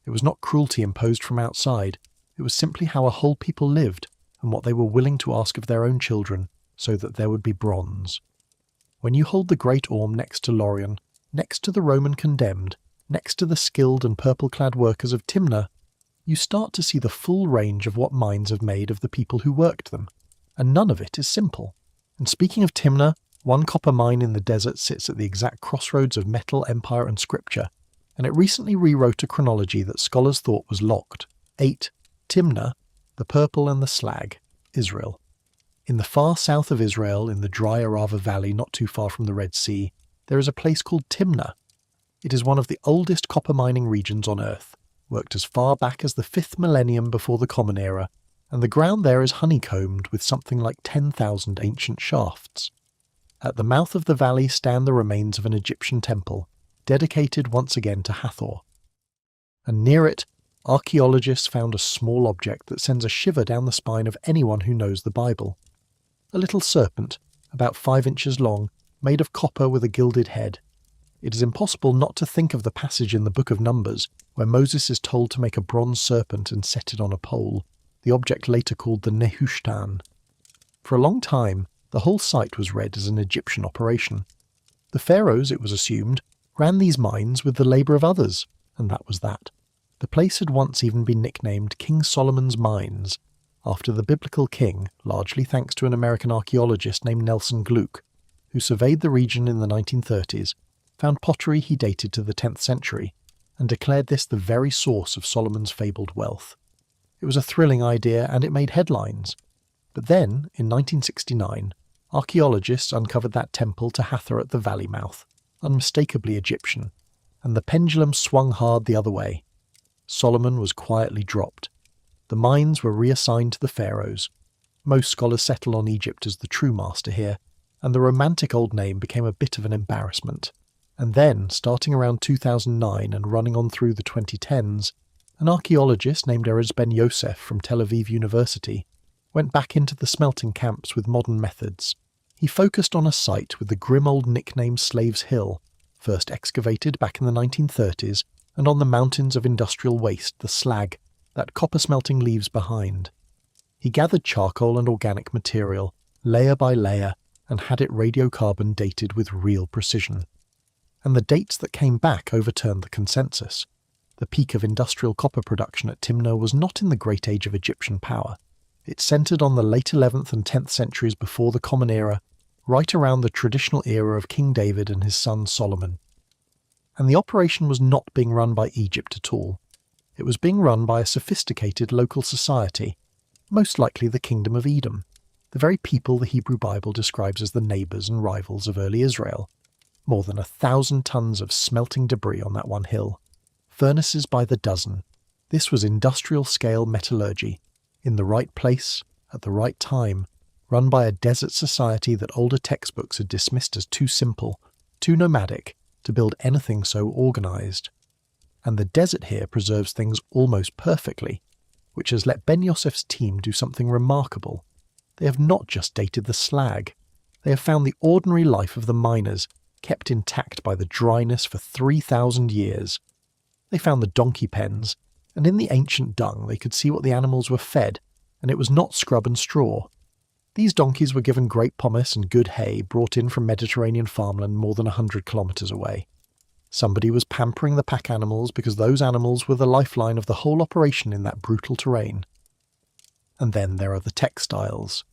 It was not cruelty imposed from outside, it was simply how a whole people lived and what they were willing to ask of their own children so that there would be bronze. When you hold the Great Orme next to Lorien, next to the Roman condemned, next to the skilled and purple-clad workers of Timna, you start to see the full range of what mines have made of the people who worked them, and none of it is simple. And speaking of Timna, one copper mine in the desert sits at the exact crossroads of metal, empire and scripture, and it recently rewrote a chronology that scholars thought was locked. 8. Timna, the purple and the slag, Israel. In the far south of Israel, in the dry Arava Valley not too far from the Red Sea, there is a place called Timna. It is one of the oldest copper mining regions on Earth, worked as far back as the 5th millennium before the Common Era, and the ground there is honeycombed with something like 10,000 ancient shafts. At the mouth of the valley stand the remains of an Egyptian temple, dedicated once again to Hathor. And near it, archaeologists found a small object that sends a shiver down the spine of anyone who knows the Bible. A little serpent, about 5 inches long, made of copper with a gilded head. It is impossible not to think of the passage in the Book of Numbers where Moses is told to make a bronze serpent and set it on a pole, the object later called the Nehushtan. For a long time, The whole site was read as an Egyptian operation. The pharaohs, it was assumed, ran these mines with the labour of others, and that was that. The place had once even been nicknamed King Solomon's Mines, after the biblical king, largely thanks to an American archaeologist named Nelson Gluck, who surveyed the region in the 1930s, found pottery he dated to the 10th century, and declared this the very source of Solomon's fabled wealth. It was a thrilling idea, and it made headlines. But then, in 1969, archaeologists uncovered that temple to Hathor at the valley mouth, unmistakably Egyptian, and the pendulum swung hard the other way. Solomon was quietly dropped. The mines were reassigned to the pharaohs. Most scholars settle on Egypt as the true master here, and the romantic old name became a bit of an embarrassment. And then, starting around 2009 and running on through the 2010s, an archaeologist named Erez Ben Yosef from Tel Aviv University went back into the smelting camps with modern methods. He focused on a site with the grim old nickname Slaves Hill, first excavated back in the 1930s, and on the mountains of industrial waste, the slag, that copper smelting leaves behind. He gathered charcoal and organic material, layer by layer, and had it radiocarbon dated with real precision. And the dates that came back overturned the consensus. The peak of industrial copper production at Timna was not in the great age of Egyptian power. It centred on the late 11th and 10th centuries before the Common Era, right around the traditional era of King David and his son Solomon. And the operation was not being run by Egypt at all. It was being run by a sophisticated local society, most likely the Kingdom of Edom, the very people the Hebrew Bible describes as the neighbours and rivals of early Israel. More than 1,000 tons of smelting debris on that one hill. Furnaces by the dozen. This was industrial-scale metallurgy, in the right place, at the right time, run by a desert society that older textbooks had dismissed as too simple, too nomadic, to build anything so organised. And the desert here preserves things almost perfectly, which has let Ben Yosef's team do something remarkable. They have not just dated the slag. They have found the ordinary life of the miners, kept intact by the dryness for 3,000 years. They found the donkey pens, and in the ancient dung they could see what the animals were fed, and it was not scrub and straw. These donkeys were given great pomace and good hay brought in from Mediterranean farmland more than 100 kilometres away. Somebody was pampering the pack animals because those animals were the lifeline of the whole operation in that brutal terrain. And then there are the textiles.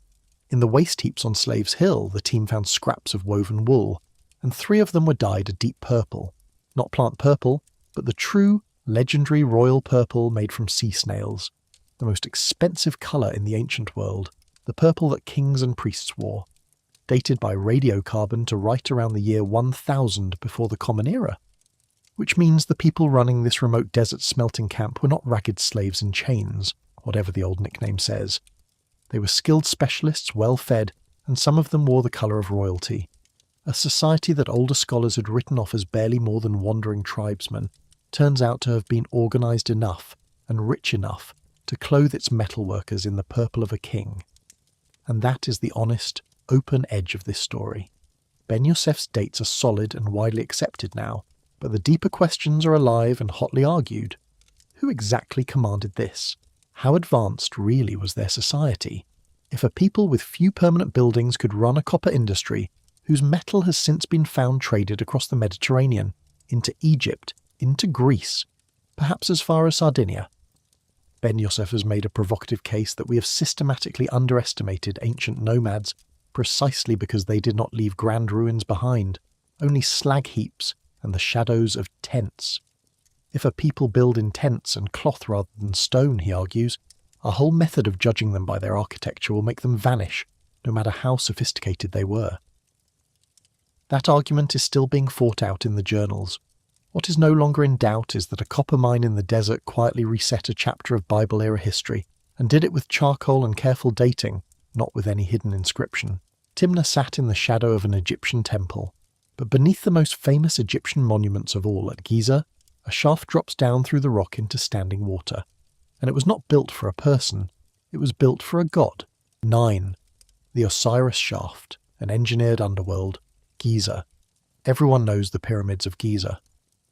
In the waste heaps on Slaves Hill, the team found scraps of woven wool, and 3 of them were dyed a deep purple. Not plant purple, but the true, legendary royal purple made from sea snails, the most expensive colour in the ancient world, the purple that kings and priests wore, dated by radiocarbon to right around the year 1000 before the Common Era. Which means the people running this remote desert smelting camp were not ragged slaves in chains, whatever the old nickname says. They were skilled specialists, well-fed, and some of them wore the colour of royalty. A society that older scholars had written off as barely more than wandering tribesmen turns out to have been organised enough and rich enough to clothe its metalworkers in the purple of a king. And that is the honest, open edge of this story. Ben Yosef's dates are solid and widely accepted now, but the deeper questions are alive and hotly argued. Who exactly commanded this? How advanced really was their society? If a people with few permanent buildings could run a copper industry, whose metal has since been found traded across the Mediterranean, into Egypt, into Greece, perhaps as far as Sardinia. Ben Yosef has made a provocative case that we have systematically underestimated ancient nomads precisely because they did not leave grand ruins behind, only slag heaps and the shadows of tents. If a people build in tents and cloth rather than stone, he argues, our whole method of judging them by their architecture will make them vanish, no matter how sophisticated they were. That argument is still being fought out in the journals. What is no longer in doubt is that a copper mine in the desert quietly reset a chapter of Bible-era history, and did it with charcoal and careful dating, not with any hidden inscription. Timna sat in the shadow of an Egyptian temple, but beneath the most famous Egyptian monuments of all at Giza, a shaft drops down through the rock into standing water. And it was not built for a person, it was built for a god. 9. The Osiris shaft, an engineered underworld, Giza. Everyone knows the pyramids of Giza.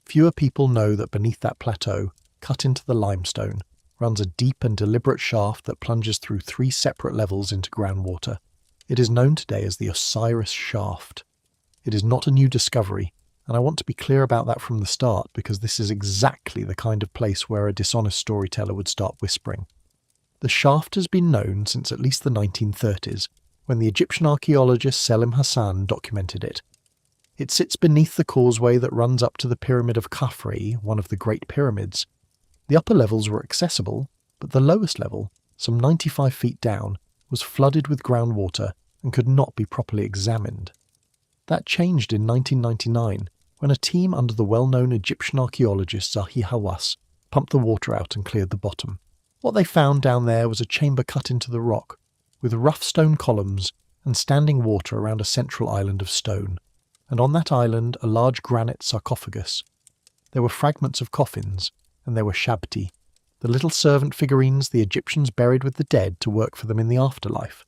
Fewer people know that beneath that plateau, cut into the limestone, runs a deep and deliberate shaft that plunges through 3 separate levels into groundwater. It is known today as the Osiris Shaft. It is not a new discovery, and I want to be clear about that from the start because this is exactly the kind of place where a dishonest storyteller would start whispering. The shaft has been known since at least the 1930s, when the Egyptian archaeologist Selim Hassan documented it. It sits beneath the causeway that runs up to the Pyramid of Khafre, one of the Great Pyramids. The upper levels were accessible, but the lowest level, some 95 feet down, was flooded with groundwater and could not be properly examined. That changed in 1999, when a team under the well-known Egyptian archaeologist Zahi Hawass pumped the water out and cleared the bottom. What they found down there was a chamber cut into the rock, with rough stone columns and standing water around a central island of stone, and on that island a large granite sarcophagus. There were fragments of coffins, and there were shabti, the little servant figurines the Egyptians buried with the dead to work for them in the afterlife.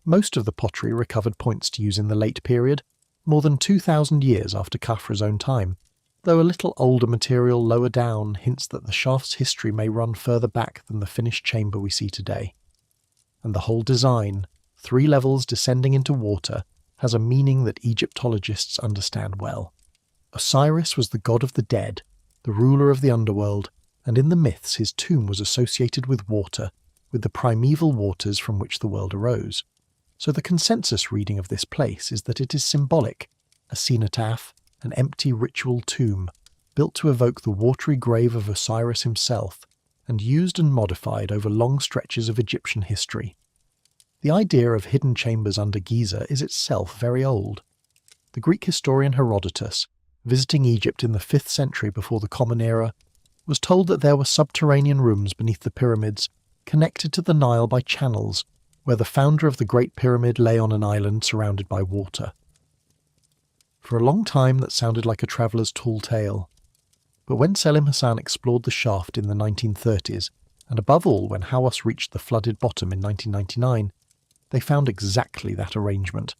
Most of the pottery recovered points to use in the late period, more than 2,000 years after Khafre's own time, though a little older material lower down hints that the shaft's history may run further back than the finished chamber we see today. And the whole design, 3 levels descending into water, has a meaning that Egyptologists understand well. Osiris was the god of the dead, the ruler of the underworld, and in the myths his tomb was associated with water, with the primeval waters from which the world arose. So the consensus reading of this place is that it is symbolic, a cenotaph, an empty ritual tomb, built to evoke the watery grave of Osiris himself, and used and modified over long stretches of Egyptian history. The idea of hidden chambers under Giza is itself very old. The Greek historian Herodotus, visiting Egypt in the 5th century before the Common Era, was told that there were subterranean rooms beneath the pyramids, connected to the Nile by channels, where the founder of the Great Pyramid lay on an island surrounded by water. For a long time that sounded like a traveller's tall tale. But when Selim Hassan explored the shaft in the 1930s, and above all when Hawass reached the flooded bottom in 1999, they found exactly that arrangement.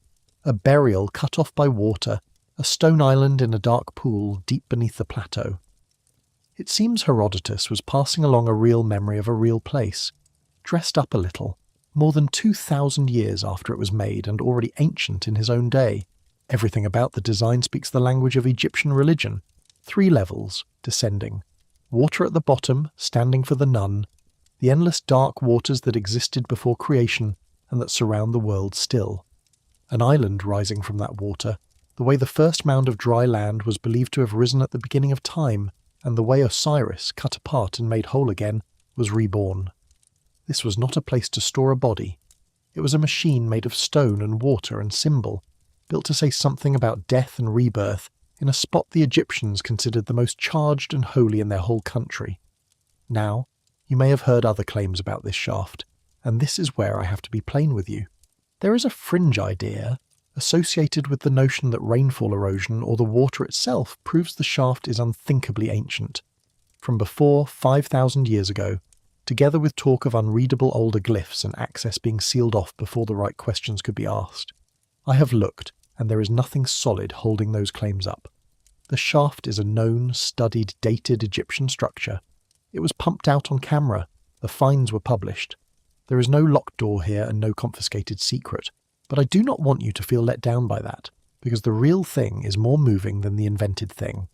A burial cut off by water, a stone island in a dark pool deep beneath the plateau. It seems Herodotus was passing along a real memory of a real place, dressed up a little, more than 2,000 years after it was made and already ancient in his own day. Everything about the design speaks the language of Egyptian religion. 3 levels, descending. Water at the bottom, standing for the nun. The endless dark waters that existed before creation and that surround the world still. An island rising from that water, the way the first mound of dry land was believed to have risen at the beginning of time, and the way Osiris, cut apart and made whole again, was reborn. This was not a place to store a body. It was a machine made of stone and water and symbol, built to say something about death and rebirth in a spot the Egyptians considered the most charged and holy in their whole country. Now, you may have heard other claims about this shaft, and this is where I have to be plain with you. There is a fringe idea associated with the notion that rainfall erosion or the water itself proves the shaft is unthinkably ancient. From before 5,000 years ago, together with talk of unreadable older glyphs and access being sealed off before the right questions could be asked. I have looked, and there is nothing solid holding those claims up. The shaft is a known, studied, dated Egyptian structure. It was pumped out on camera. The finds were published. There is no locked door here and no confiscated secret, but I do not want you to feel let down by that, because the real thing is more moving than the invented thing.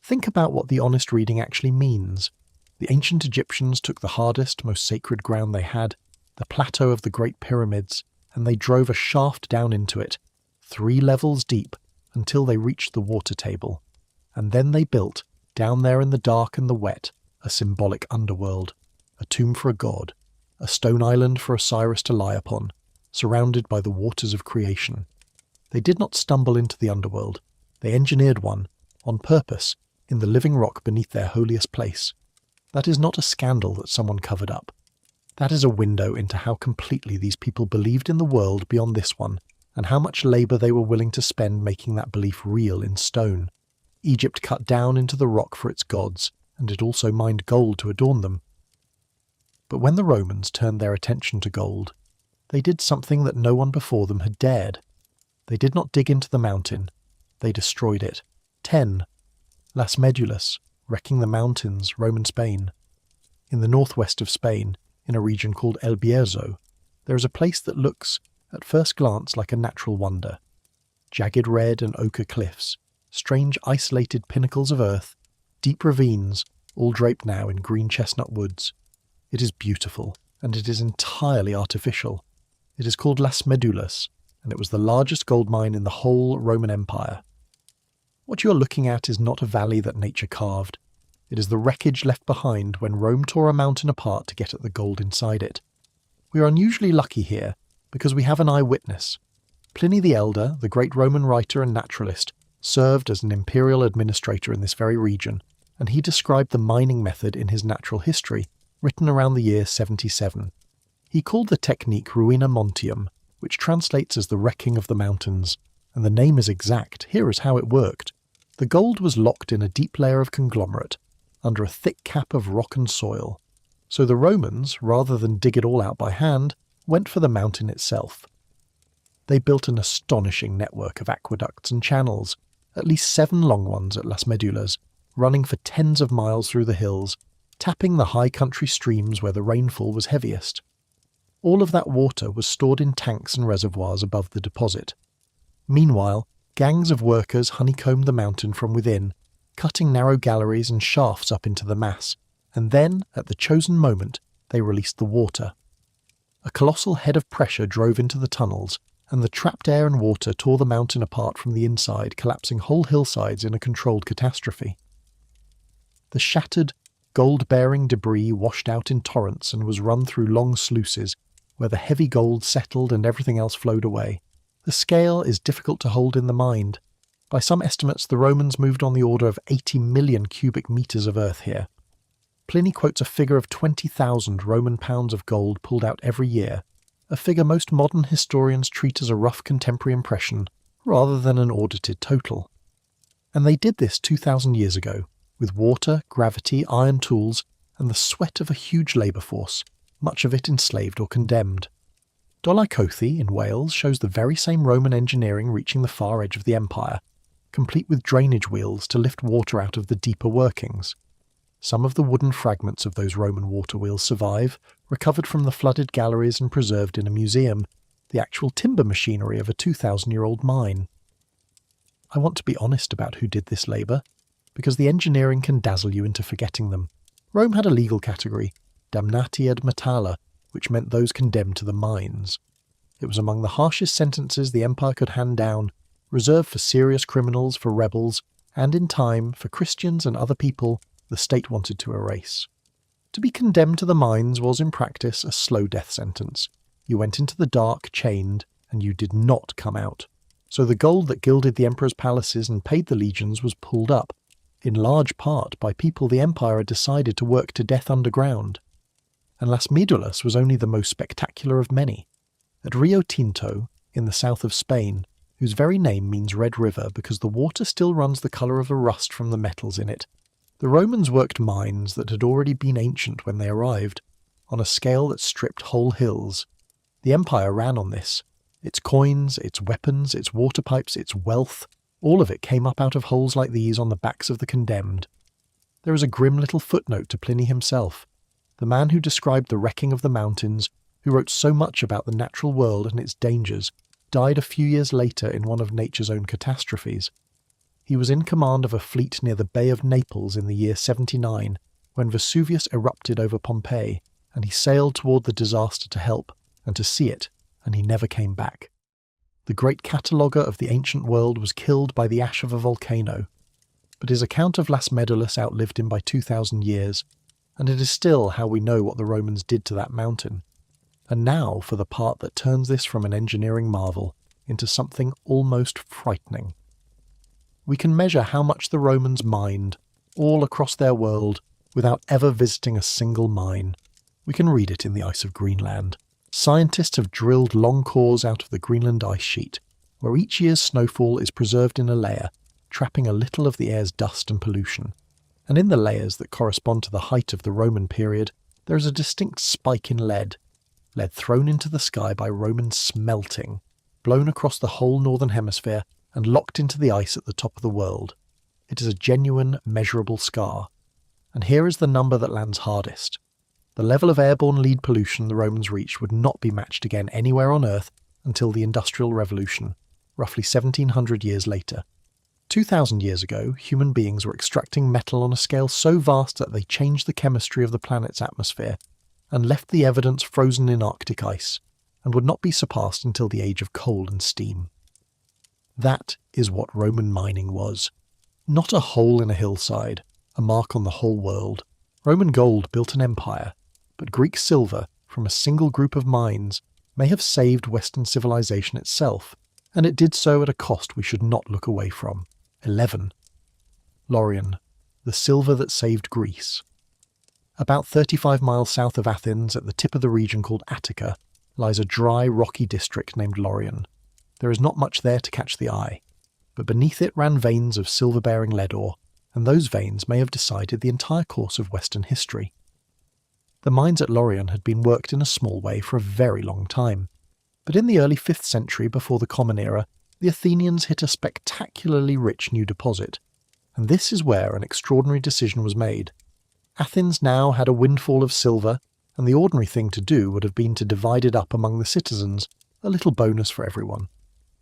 Think about what the honest reading actually means. The ancient Egyptians took the hardest, most sacred ground they had, the plateau of the Great Pyramids, and they drove a shaft down into it, 3 levels deep, until they reached the water table. And then they built, down there in the dark and the wet, a symbolic underworld, a tomb for a god, a stone island for Osiris to lie upon, surrounded by the waters of creation. They did not stumble into the underworld. They engineered one, on purpose, in the living rock beneath their holiest place. That is not a scandal that someone covered up. That is a window into how completely these people believed in the world beyond this one, and how much labour they were willing to spend making that belief real in stone. Egypt cut down into the rock for its gods, and it also mined gold to adorn them. But when the Romans turned their attention to gold, they did something that no one before them had dared. They did not dig into the mountain. They destroyed it. 10. Las Medulas, wrecking the mountains, Roman Spain. In the northwest of Spain, in a region called El Bierzo, there is a place that looks at first glance like a natural wonder. Jagged red and ochre cliffs, strange isolated pinnacles of earth, deep ravines, all draped now in green chestnut woods. It is beautiful, and it is entirely artificial. It is called Las Medullas, and it was the largest gold mine in the whole Roman Empire. What you are looking at is not a valley that nature carved. It is the wreckage left behind when Rome tore a mountain apart to get at the gold inside it. We are unusually lucky here, because we have an eyewitness. Pliny the Elder, the great Roman writer and naturalist, served as an imperial administrator in this very region, and he described the mining method in his Natural History, written around the year 77. He called the technique ruina montium, which translates as the wrecking of the mountains, and the name is exact. Here is how it worked. The gold was locked in a deep layer of conglomerate, under a thick cap of rock and soil. So the Romans, rather than dig it all out by hand, went for the mountain itself. They built an astonishing network of aqueducts and channels, at least 7 long ones at Las Medullas, running for tens of miles through the hills, tapping the high country streams where the rainfall was heaviest. All of that water was stored in tanks and reservoirs above the deposit. Meanwhile, gangs of workers honeycombed the mountain from within, cutting narrow galleries and shafts up into the mass, and then, at the chosen moment, they released the water. A colossal head of pressure drove into the tunnels, and the trapped air and water tore the mountain apart from the inside, collapsing whole hillsides in a controlled catastrophe. The shattered, gold-bearing debris washed out in torrents and was run through long sluices, where the heavy gold settled and everything else flowed away. The scale is difficult to hold in the mind. By some estimates, the Romans moved on the order of 80 million cubic meters of earth here. Pliny quotes a figure of 20,000 Roman pounds of gold pulled out every year, a figure most modern historians treat as a rough contemporary impression rather than an audited total. And they did this 2,000 years ago, with water, gravity, iron tools, and the sweat of a huge labour force, much of it enslaved or condemned. Dolacothi in Wales shows the very same Roman engineering reaching the far edge of the empire, complete with drainage wheels to lift water out of the deeper workings. Some of the wooden fragments of those Roman water wheels survive, recovered from the flooded galleries and preserved in a museum, the actual timber machinery of a 2,000-year-old mine. I want to be honest about who did this labour, because the engineering can dazzle you into forgetting them. Rome had a legal category, damnati ad metallo, which meant those condemned to the mines. It was among the harshest sentences the empire could hand down, reserved for serious criminals, for rebels, and in time, for Christians and other people the state wanted to erase. To be condemned to the mines was, in practice, a slow death sentence. You went into the dark, chained, and you did not come out. So the gold that gilded the emperor's palaces and paid the legions was pulled up, in large part by people the empire had decided to work to death underground. And Las Medullas was only the most spectacular of many. At Rio Tinto, in the south of Spain, whose very name means Red River because the water still runs the colour of the rust from the metals in it, the Romans worked mines that had already been ancient when they arrived, on a scale that stripped whole hills. The empire ran on this. Its coins, its weapons, its water pipes, its wealth, all of it came up out of holes like these on the backs of the condemned. There is a grim little footnote to Pliny himself, the man who described the wrecking of the mountains, who wrote so much about the natural world and its dangers, died a few years later in one of nature's own catastrophes. He was in command of a fleet near the Bay of Naples in the year 79, when Vesuvius erupted over Pompeii, and he sailed toward the disaster to help, and to see it, and he never came back. The great cataloguer of the ancient world was killed by the ash of a volcano, but his account of Las Medullas outlived him by 2,000 years, and it is still how we know what the Romans did to that mountain. And now for the part that turns this from an engineering marvel into something almost frightening. We can measure how much the Romans mined, all across their world, without ever visiting a single mine. We can read it in the ice of Greenland. Scientists have drilled long cores out of the Greenland ice sheet, where each year's snowfall is preserved in a layer, trapping a little of the air's dust and pollution. And in the layers that correspond to the height of the Roman period, there is a distinct spike in lead thrown into the sky by Roman smelting, blown across the whole northern hemisphere and locked into the ice at the top of the world. It is a genuine, measurable scar. And here is the number that lands hardest. The level of airborne lead pollution the Romans reached would not be matched again anywhere on Earth until the Industrial Revolution, roughly 1700 years later. 2,000 years ago, human beings were extracting metal on a scale so vast that they changed the chemistry of the planet's atmosphere and left the evidence frozen in Arctic ice, and would not be surpassed until the age of coal and steam. That is what Roman mining was. Not a hole in a hillside, a mark on the whole world. Roman gold built an empire, but Greek silver from a single group of mines may have saved Western civilization itself, and it did so at a cost we should not look away from. 11. Laurion, the silver that saved Greece. About 35 miles south of Athens, at the tip of the region called Attica, lies a dry, rocky district named Laurion. There is not much there to catch the eye, but beneath it ran veins of silver-bearing lead ore, and those veins may have decided the entire course of Western history. The mines at Laurion had been worked in a small way for a very long time, but in the early 5th century before the Common Era, the Athenians hit a spectacularly rich new deposit, and this is where an extraordinary decision was made. Athens now had a windfall of silver, and the ordinary thing to do would have been to divide it up among the citizens, a little bonus for everyone.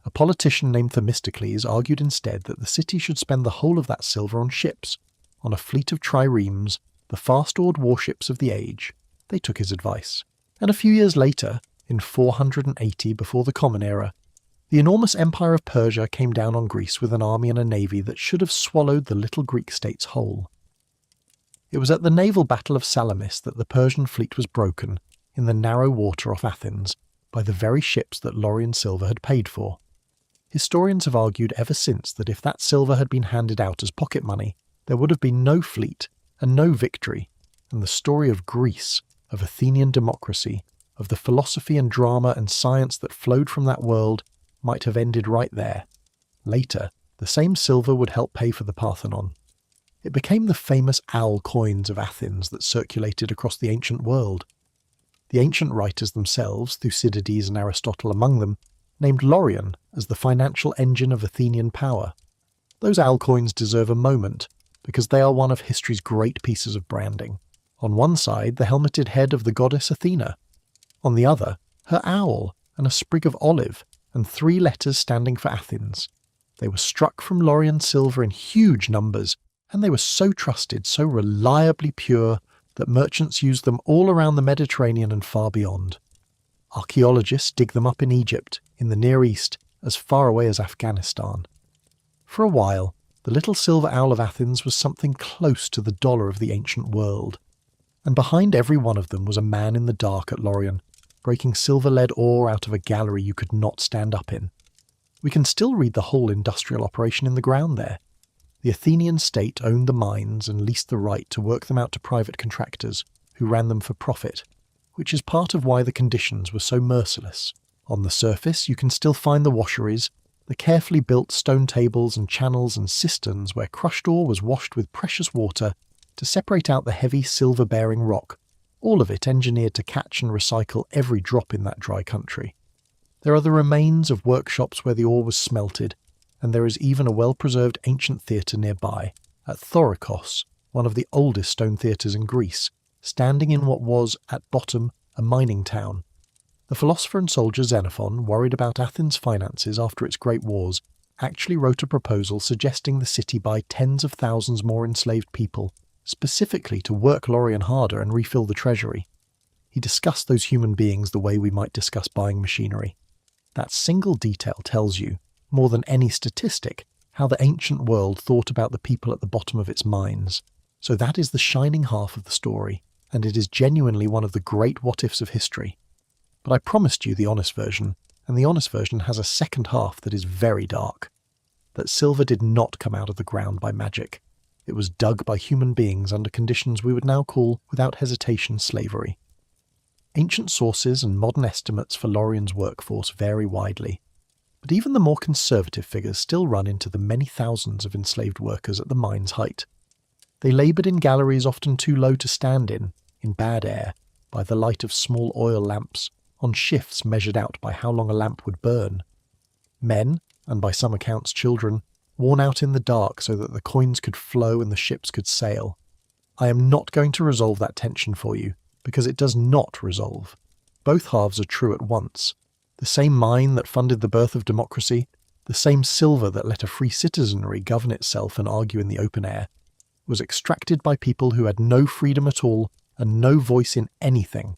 A politician named Themistocles argued instead that the city should spend the whole of that silver on ships, on a fleet of triremes, the fast-oared warships of the age. They took his advice. And a few years later, in 480 before the Common Era, the enormous empire of Persia came down on Greece with an army and a navy that should have swallowed the little Greek states whole. It was at the naval battle of Salamis that the Persian fleet was broken, in the narrow water off Athens, by the very ships that Laurion silver had paid for. Historians have argued ever since that if that silver had been handed out as pocket money, there would have been no fleet and no victory, and the story of Greece, of Athenian democracy, of the philosophy and drama and science that flowed from that world might have ended right there. Later, the same silver would help pay for the Parthenon. It became the famous owl coins of Athens that circulated across the ancient world. The ancient writers themselves, Thucydides and Aristotle among them, named Laurion as the financial engine of Athenian power. Those owl coins deserve a moment, because they are one of history's great pieces of branding. On one side, the helmeted head of the goddess Athena. On the other, her owl and a sprig of olive, and 3 letters standing for Athens. They were struck from Laurion silver in huge numbers, and they were so trusted, so reliably pure, that merchants used them all around the Mediterranean and far beyond. Archaeologists dig them up in Egypt, in the Near East, as far away as Afghanistan. For a while, the little silver owl of Athens was something close to the dollar of the ancient world. And behind every one of them was a man in the dark at Laurion, breaking silver-lead ore out of a gallery you could not stand up in. We can still read the whole industrial operation in the ground there. The Athenian state owned the mines and leased the right to work them out to private contractors, who ran them for profit, which is part of why the conditions were so merciless. On the surface, you can still find the washeries, the carefully built stone tables and channels and cisterns where crushed ore was washed with precious water to separate out the heavy silver-bearing rock, all of it engineered to catch and recycle every drop in that dry country. There are the remains of workshops where the ore was smelted, and there is even a well-preserved ancient theatre nearby, at Thorikos, one of the oldest stone theatres in Greece, standing in what was, at bottom, a mining town. The philosopher and soldier Xenophon, worried about Athens' finances after its great wars, actually wrote a proposal suggesting the city buy tens of thousands more enslaved people, specifically to work Laurion harder and refill the treasury. He discussed those human beings the way we might discuss buying machinery. That single detail tells you, more than any statistic, how the ancient world thought about the people at the bottom of its mines. So that is the shining half of the story, and it is genuinely one of the great what-ifs of history. But I promised you the honest version, and the honest version has a second half that is very dark. That silver did not come out of the ground by magic. It was dug by human beings under conditions we would now call, without hesitation, slavery. Ancient sources and modern estimates for Laurion's workforce vary widely, but even the more conservative figures still run into the many thousands of enslaved workers at the mine's height. They laboured in galleries often too low to stand in bad air, by the light of small oil lamps, on shifts measured out by how long a lamp would burn. Men, and by some accounts children, worn out in the dark so that the coins could flow and the ships could sail. I am not going to resolve that tension for you, because it does not resolve. Both halves are true at once. The same mine that funded the birth of democracy, the same silver that let a free citizenry govern itself and argue in the open air, was extracted by people who had no freedom at all and no voice in anything.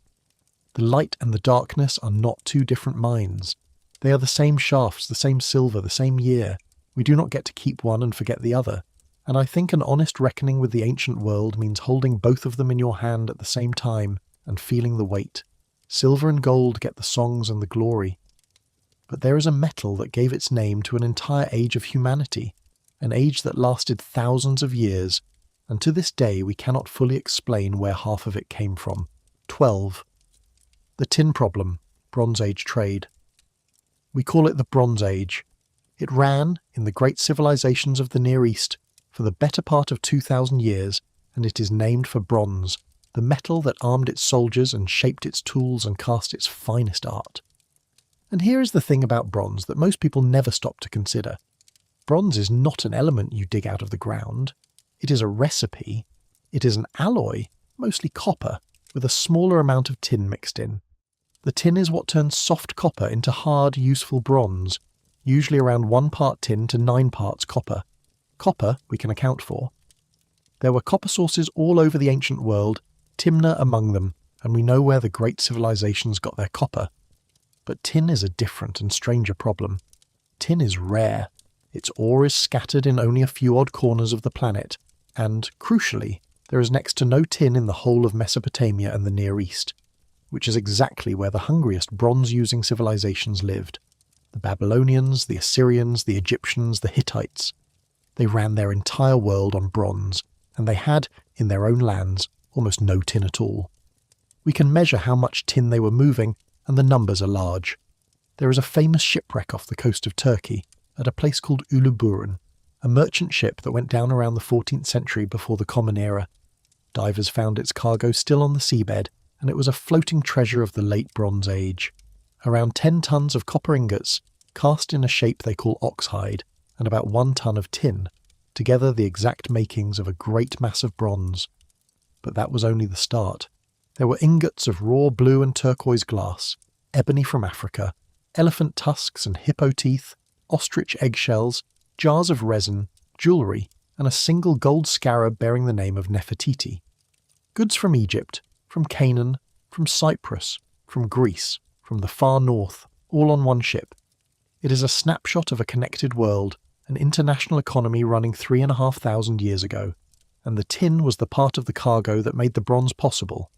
The light and the darkness are not two different mines. They are the same shafts, the same silver, the same year. We do not get to keep one and forget the other. And I think an honest reckoning with the ancient world means holding both of them in your hand at the same time and feeling the weight. Silver and gold get the songs and the glory. But there is a metal that gave its name to an entire age of humanity, an age that lasted thousands of years, and to this day we cannot fully explain where half of it came from. 12. The tin problem, Bronze Age trade. We call it the Bronze Age. It ran, in the great civilizations of the Near East, for the better part of 2,000 years, and it is named for bronze, the metal that armed its soldiers and shaped its tools and cast its finest art. And here is the thing about bronze that most people never stop to consider. Bronze is not an element you dig out of the ground. It is a recipe. It is an alloy, mostly copper, with a smaller amount of tin mixed in. The tin is what turns soft copper into hard, useful bronze, usually around 1 part tin to 9 parts copper. Copper we can account for. There were copper sources all over the ancient world, Timna among them, and we know where the great civilizations got their copper. But tin is a different and stranger problem. Tin is rare. Its ore is scattered in only a few odd corners of the planet, and, crucially, there is next to no tin in the whole of Mesopotamia and the Near East, which is exactly where the hungriest bronze-using civilizations lived. The Babylonians, the Assyrians, the Egyptians, the Hittites. They ran their entire world on bronze, and they had, in their own lands, almost no tin at all. We can measure how much tin they were moving, and the numbers are large. There is a famous shipwreck off the coast of Turkey, at a place called Uluburun, a merchant ship that went down around the 14th century before the Common Era. Divers found its cargo still on the seabed, and it was a floating treasure of the late Bronze Age. Around 10 tons of copper ingots, cast in a shape they call oxhide, and about 1 ton of tin, together the exact makings of a great mass of bronze. But that was only the start. There were ingots of raw blue and turquoise glass, ebony from Africa, elephant tusks and hippo teeth, ostrich eggshells, jars of resin, jewellery, and a single gold scarab bearing the name of Nefertiti. Goods from Egypt, from Canaan, from Cyprus, from Greece, from the far north, all on one ship. It is a snapshot of a connected world, an international economy running 3,500 years ago, and the tin was the part of the cargo that made the bronze possible.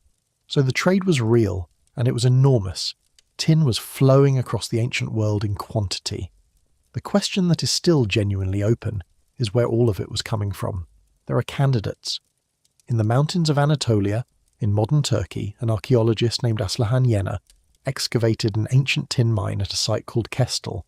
So the trade was real, and it was enormous. Tin was flowing across the ancient world in quantity. The question that is still genuinely open is where all of it was coming from. There are candidates. In the mountains of Anatolia, in modern Turkey, an archaeologist named Aslihan Yena excavated an ancient tin mine at a site called Kestel,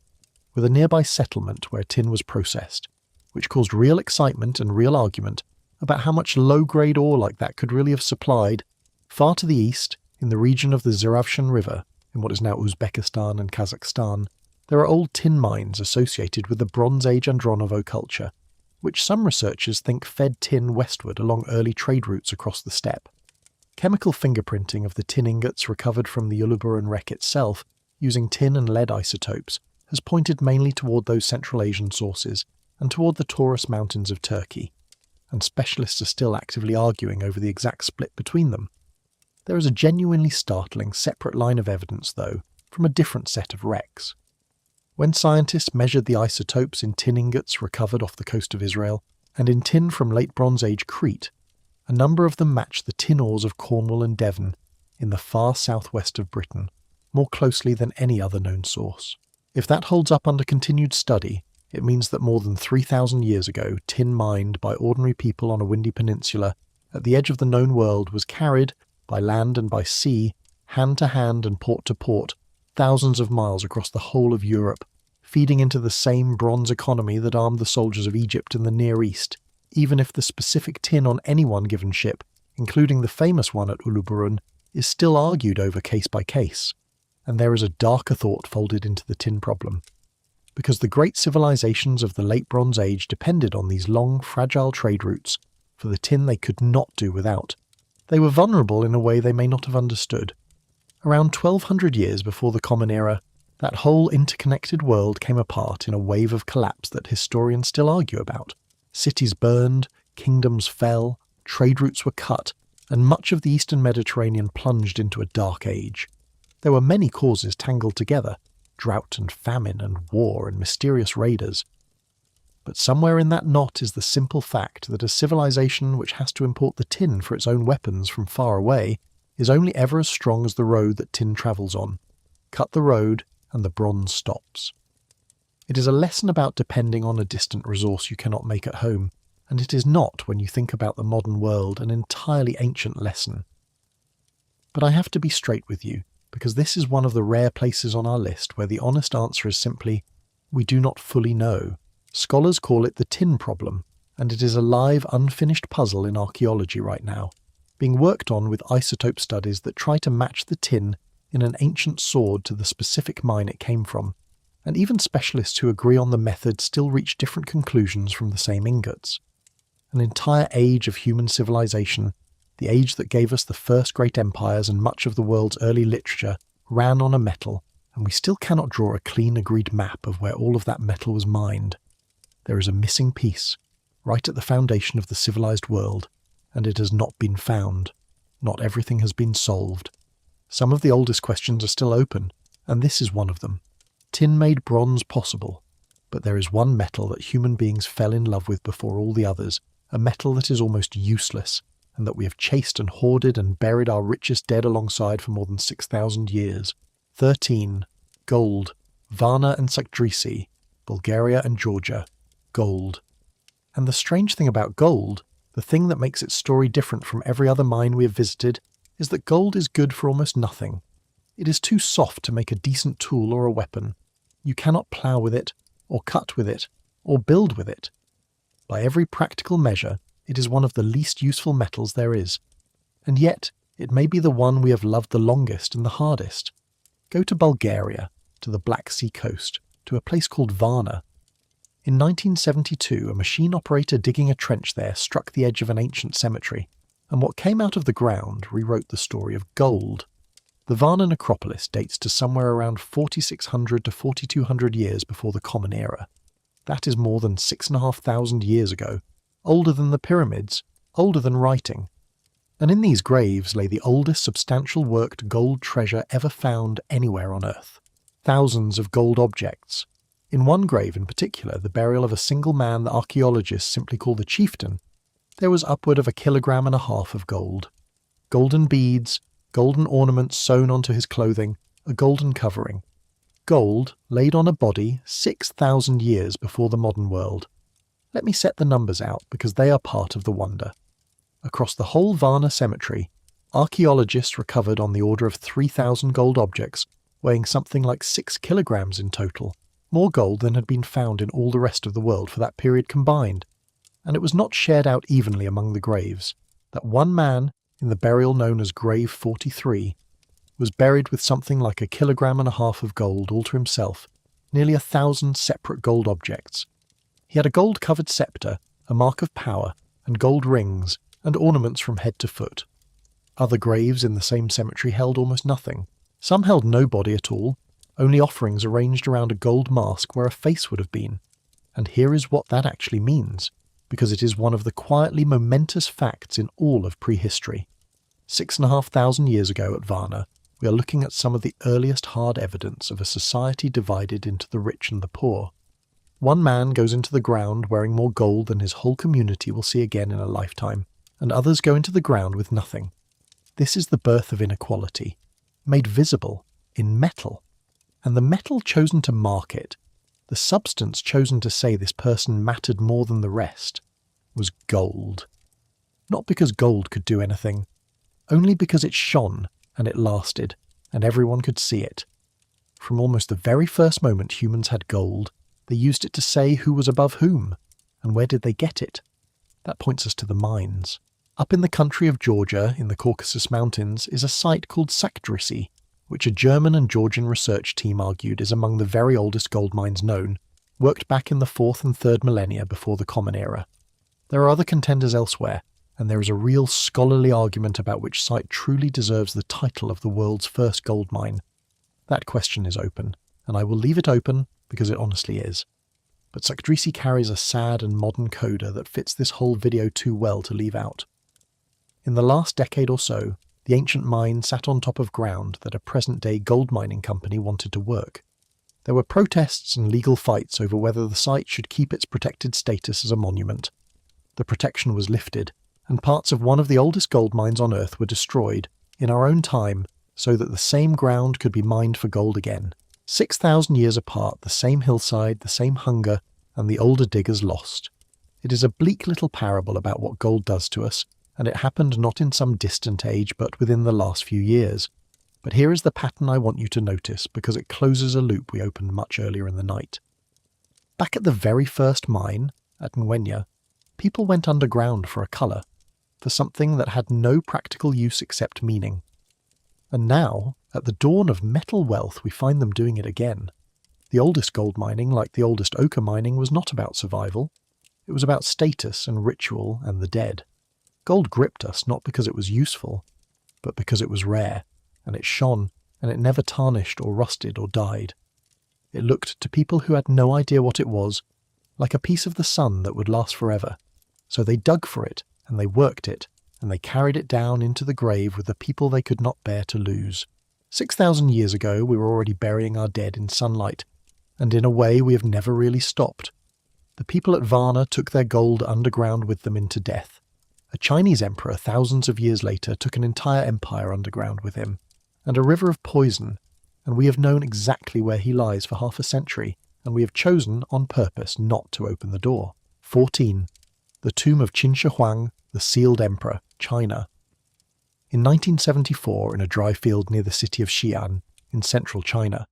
with a nearby settlement where tin was processed, which caused real excitement and real argument about how much low-grade ore like that could really have supplied. Far to the east, in the region of the Ziravshan River, in what is now Uzbekistan and Kazakhstan, there are old tin mines associated with the Bronze Age Andronovo culture, which some researchers think fed tin westward along early trade routes across the steppe. Chemical fingerprinting of the tin ingots recovered from the Uluburun wreck itself, using tin and lead isotopes, has pointed mainly toward those Central Asian sources and toward the Taurus Mountains of Turkey, and specialists are still actively arguing over the exact split between them. There is a genuinely startling separate line of evidence, though, from a different set of wrecks. When scientists measured the isotopes in tin ingots recovered off the coast of Israel, and in tin from late Bronze Age Crete, a number of them matched the tin ores of Cornwall and Devon in the far southwest of Britain, more closely than any other known source. If that holds up under continued study, it means that more than 3,000 years ago, tin mined by ordinary people on a windy peninsula at the edge of the known world was carried, by land and by sea, hand to hand and port to port, thousands of miles across the whole of Europe, feeding into the same bronze economy that armed the soldiers of Egypt and the Near East, even if the specific tin on any one given ship, including the famous one at Uluburun, is still argued over case by case. And there is a darker thought folded into the tin problem. Because the great civilizations of the late Bronze Age depended on these long, fragile trade routes for the tin they could not do without. They were vulnerable in a way they may not have understood. Around 1,200 years before the Common Era, That whole interconnected world came apart in a wave of collapse that historians still argue about. Cities burned, kingdoms fell, trade routes were cut, and much of the eastern Mediterranean plunged into a dark age. There were many causes tangled together: drought and famine and war and mysterious raiders. But somewhere in that knot is the simple fact that a civilization which has to import the tin for its own weapons from far away is only ever as strong as the road that tin travels on. Cut the road, and the bronze stops. It is a lesson about depending on a distant resource you cannot make at home, and it is not, when you think about the modern world, an entirely ancient lesson. But I have to be straight with you, because this is one of the rare places on our list where the honest answer is simply, we do not fully know. Scholars call it the tin problem, and it is a live, unfinished puzzle in archaeology right now, being worked on with isotope studies that try to match the tin in an ancient sword to the specific mine it came from, and even specialists who agree on the method still reach different conclusions from the same ingots. An entire age of human civilization, the age that gave us the first great empires and much of the world's early literature, ran on a metal, and we still cannot draw a clean agreed map of where all of that metal was mined. There is a missing piece, right at the foundation of the civilized world, and it has not been found. Not everything has been solved. Some of the oldest questions are still open, and this is one of them. Tin made bronze possible, but there is one metal that human beings fell in love with before all the others, a metal that is almost useless, and that we have chased and hoarded and buried our richest dead alongside for more than 6,000 years. 13. Gold. Varna and Sakdrisi, Bulgaria and Georgia. Gold. And the strange thing about gold, the thing that makes its story different from every other mine we have visited, is that gold is good for almost nothing. It is too soft to make a decent tool or a weapon. You cannot plough with it, or cut with it, or build with it. By every practical measure, it is one of the least useful metals there is. And yet, it may be the one we have loved the longest and the hardest. Go to Bulgaria, to the Black Sea coast, to a place called Varna. In 1972, a machine operator digging a trench there struck the edge of an ancient cemetery, and what came out of the ground rewrote the story of gold. The Varna necropolis dates to somewhere around 4,600 to 4,200 years before the Common Era. That is more than 6,500 years ago, older than the pyramids, older than writing. And in these graves lay the oldest substantial worked gold treasure ever found anywhere on Earth. Thousands of gold objects. In one grave in particular, the burial of a single man that archaeologists simply call the chieftain, there was upward of 1.5 kilograms of gold. Golden beads, golden ornaments sewn onto his clothing, a golden covering. Gold laid on a body 6,000 years before the modern world. Let me set the numbers out because they are part of the wonder. Across the whole Varna cemetery, archaeologists recovered on the order of 3,000 gold objects, weighing something like 6 kilograms in total, more gold than had been found in all the rest of the world for that period combined. And it was not shared out evenly among the graves. That one man, in the burial known as Grave 43, was buried with something like 1.5 kilograms of gold all to himself, nearly 1,000 separate gold objects. He had a gold-covered sceptre, a mark of power, and gold rings, and ornaments from head to foot. Other graves in the same cemetery held almost nothing. Some held no body at all, only offerings arranged around a gold mask where a face would have been. And here is what that actually means, because it is one of the quietly momentous facts in all of prehistory. 6,500 years ago at Varna, we are looking at some of the earliest hard evidence of a society divided into the rich and the poor. One man goes into the ground wearing more gold than his whole community will see again in a lifetime, and others go into the ground with nothing. This is the birth of inequality, made visible in metal. And the metal chosen to mark it, the substance chosen to say this person mattered more than the rest, was gold. Not because gold could do anything, only because it shone and it lasted, and everyone could see it. From almost the very first moment humans had gold, they used it to say who was above whom, and where did they get it? That points us to the mines. Up in the country of Georgia, in the Caucasus Mountains, is a site called Sakdrisi, which a German and Georgian research team argued is among the very oldest gold mines known, worked back in the 4th and 3rd millennia before the Common Era. There are other contenders elsewhere, and there is a real scholarly argument about which site truly deserves the title of the world's first gold mine. That question is open, and I will leave it open because it honestly is. But Sakdrisi carries a sad and modern coda that fits this whole video too well to leave out. In the last decade or so, the ancient mine sat on top of ground that a present-day gold mining company wanted to work. There were protests and legal fights over whether the site should keep its protected status as a monument. The protection was lifted, and parts of one of the oldest gold mines on Earth were destroyed, in our own time, so that the same ground could be mined for gold again. 6,000 years apart, the same hillside, the same hunger, and the older diggers lost. It is a bleak little parable about what gold does to us, and it happened not in some distant age but within the last few years. But here is the pattern I want you to notice because it closes a loop we opened much earlier in the night. Back at the very first mine, at Ngwenya, people went underground for a colour, for something that had no practical use except meaning. And now, at the dawn of metal wealth, we find them doing it again. The oldest gold mining, like the oldest ochre mining, was not about survival. It was about status and ritual and the dead. Gold gripped us not because it was useful, but because it was rare, and it shone, and it never tarnished or rusted or died. It looked to people who had no idea what it was, like a piece of the sun that would last forever. So they dug for it, and they worked it, and they carried it down into the grave with the people they could not bear to lose. 6,000 years ago we were already burying our dead in sunlight, and in a way we have never really stopped. The people at Varna took their gold underground with them into death. A Chinese emperor thousands of years later took an entire empire underground with him, and a river of poison, and we have known exactly where he lies for half a century, and we have chosen, on purpose, not to open the door. 14. The tomb of Qin Shi Huang, the sealed emperor, China. In 1974, in a dry field near the city of Xi'an, in central China,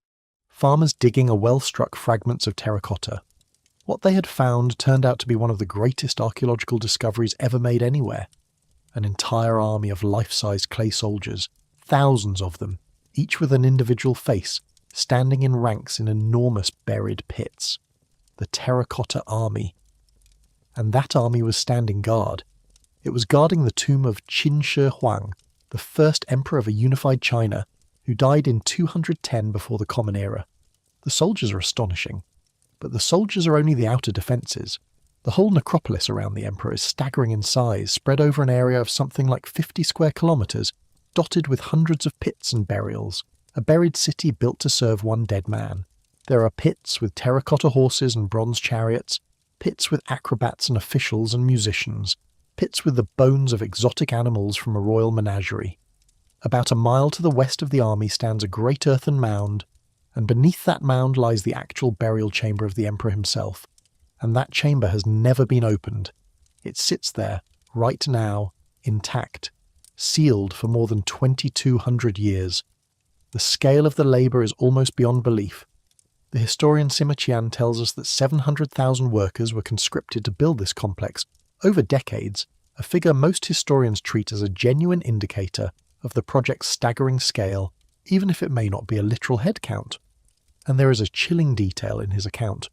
farmers digging a well struck fragments of terracotta. What they had found turned out to be one of the greatest archaeological discoveries ever made anywhere. An entire army of life-size clay soldiers, thousands of them, each with an individual face, standing in ranks in enormous buried pits. The terracotta army. And that army was standing guard. It was guarding the tomb of Qin Shi Huang, the first emperor of a unified China, who died in 210 before the Common Era. The soldiers are astonishing. But the soldiers are only the outer defences. The whole necropolis around the emperor is staggering in size, spread over an area of something like 50 square kilometres, dotted with hundreds of pits and burials, a buried city built to serve one dead man. There are pits with terracotta horses and bronze chariots, pits with acrobats and officials and musicians, pits with the bones of exotic animals from a royal menagerie. About a mile to the west of the army stands a great earthen mound, and beneath that mound lies the actual burial chamber of the emperor himself. And that chamber has never been opened. It sits there, right now, intact, sealed for more than 2,200 years. The scale of the labour is almost beyond belief. The historian Sima Qian tells us that 700,000 workers were conscripted to build this complex over decades, a figure most historians treat as a genuine indicator of the project's staggering scale, even if it may not be a literal head count. And there is a chilling detail in his account.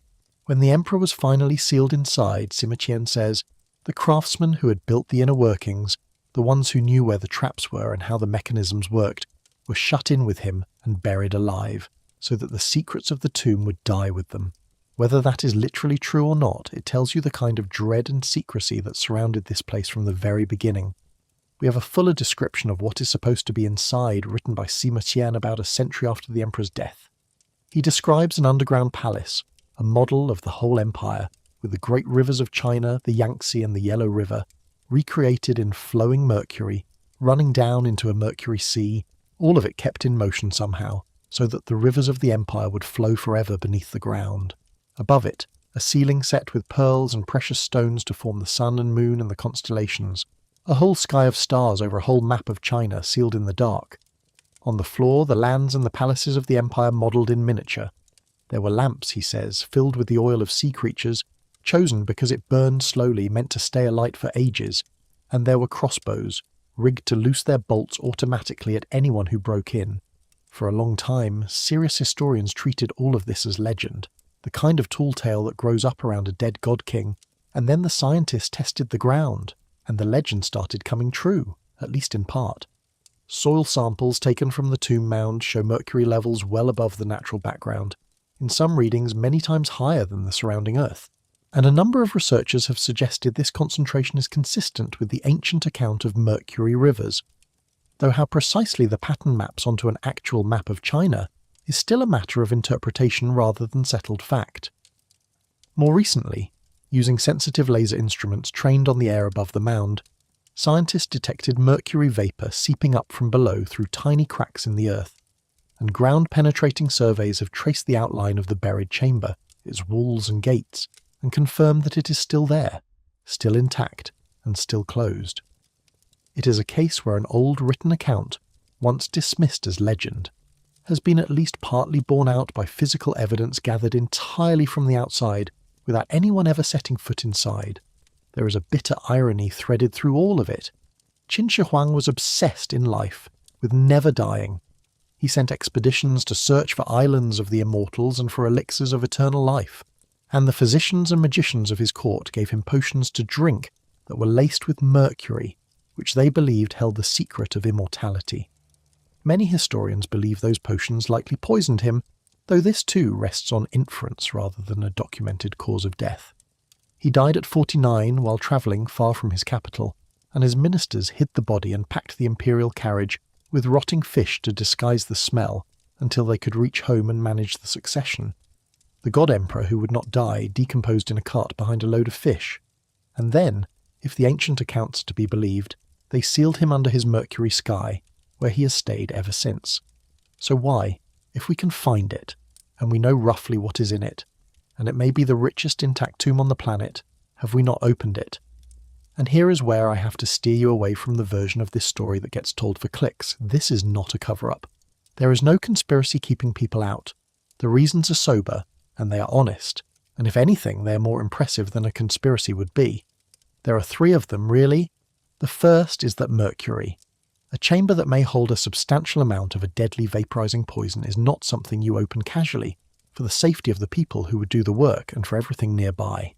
When the emperor was finally sealed inside, Sima Qian says, the craftsmen who had built the inner workings, the ones who knew where the traps were and how the mechanisms worked, were shut in with him and buried alive, so that the secrets of the tomb would die with them. Whether that is literally true or not, it tells you the kind of dread and secrecy that surrounded this place from the very beginning. We have a fuller description of what is supposed to be inside written by Sima Qian about a century after the emperor's death. He describes an underground palace, a model of the whole empire, with the great rivers of China, the Yangtze and the Yellow River, recreated in flowing mercury, running down into a mercury sea, all of it kept in motion somehow, so that the rivers of the empire would flow forever beneath the ground. Above it, a ceiling set with pearls and precious stones to form the sun and moon and the constellations, a whole sky of stars over a whole map of China sealed in the dark. On the floor, the lands and the palaces of the empire modelled in miniature. There were lamps, he says, filled with the oil of sea creatures, chosen because it burned slowly, meant to stay alight for ages, and there were crossbows, rigged to loose their bolts automatically at anyone who broke in. For a long time, serious historians treated all of this as legend, the kind of tall tale that grows up around a dead god king, and then the scientists tested the ground, and the legend started coming true, at least in part. Soil samples taken from the tomb mound show mercury levels well above the natural background, in some readings many times higher than the surrounding Earth. And a number of researchers have suggested this concentration is consistent with the ancient account of mercury rivers, though how precisely the pattern maps onto an actual map of China is still a matter of interpretation rather than settled fact. More recently, using sensitive laser instruments trained on the air above the mound, scientists detected mercury vapour seeping up from below through tiny cracks in the earth, and ground-penetrating surveys have traced the outline of the buried chamber, its walls and gates, and confirmed that it is still there, still intact, and still closed. It is a case where an old written account, once dismissed as legend, has been at least partly borne out by physical evidence gathered entirely from the outside without anyone ever setting foot inside. There is a bitter irony threaded through all of it. Qin Shi Huang was obsessed in life with never dying. He sent expeditions to search for islands of the immortals and for elixirs of eternal life, and the physicians and magicians of his court gave him potions to drink that were laced with mercury, which they believed held the secret of immortality. Many historians believe those potions likely poisoned him, though this too rests on inference rather than a documented cause of death. He died at 49 while travelling far from his capital, and his ministers hid the body and packed the imperial carriage with rotting fish to disguise the smell until they could reach home and manage the succession. The god emperor who would not die decomposed in a cart behind a load of fish, and then, if the ancient accounts are to be believed, they sealed him under his mercury sky, where he has stayed ever since. So why, if we can find it, and we know roughly what is in it, and it may be the richest intact tomb on the planet, have we not opened it? And here is where I have to steer you away from the version of this story that gets told for clicks. This is not a cover-up. There is no conspiracy keeping people out. The reasons are sober, and they are honest, and if anything, they are more impressive than a conspiracy would be. There are 3 of them, really. The first is that mercury, a chamber that may hold a substantial amount of a deadly vaporizing poison, is not something you open casually, for the safety of the people who would do the work and for everything nearby.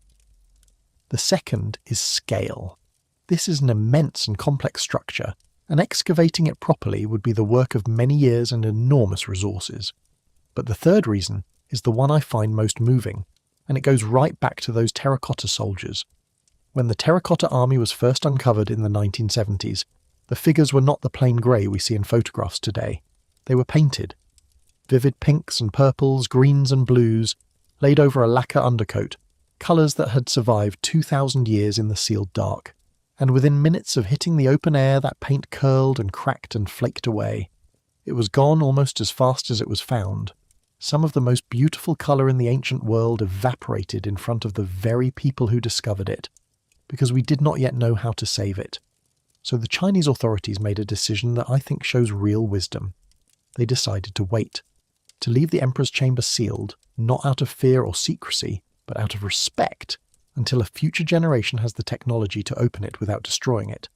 The second is scale. This is an immense and complex structure, and excavating it properly would be the work of many years and enormous resources. But the third reason is the one I find most moving, and it goes right back to those terracotta soldiers. When the terracotta army was first uncovered in the 1970s, the figures were not the plain grey we see in photographs today. They were painted. Vivid pinks and purples, greens and blues, laid over a lacquer undercoat, colours that had survived 2,000 years in the sealed dark. And within minutes of hitting the open air, that paint curled and cracked and flaked away. It was gone almost as fast as it was found. Some of the most beautiful colour in the ancient world evaporated in front of the very people who discovered it, because we did not yet know how to save it. So the Chinese authorities made a decision that I think shows real wisdom. They decided to wait, to leave the emperor's chamber sealed, not out of fear or secrecy, but out of respect, until a future generation has the technology to open it without destroying it.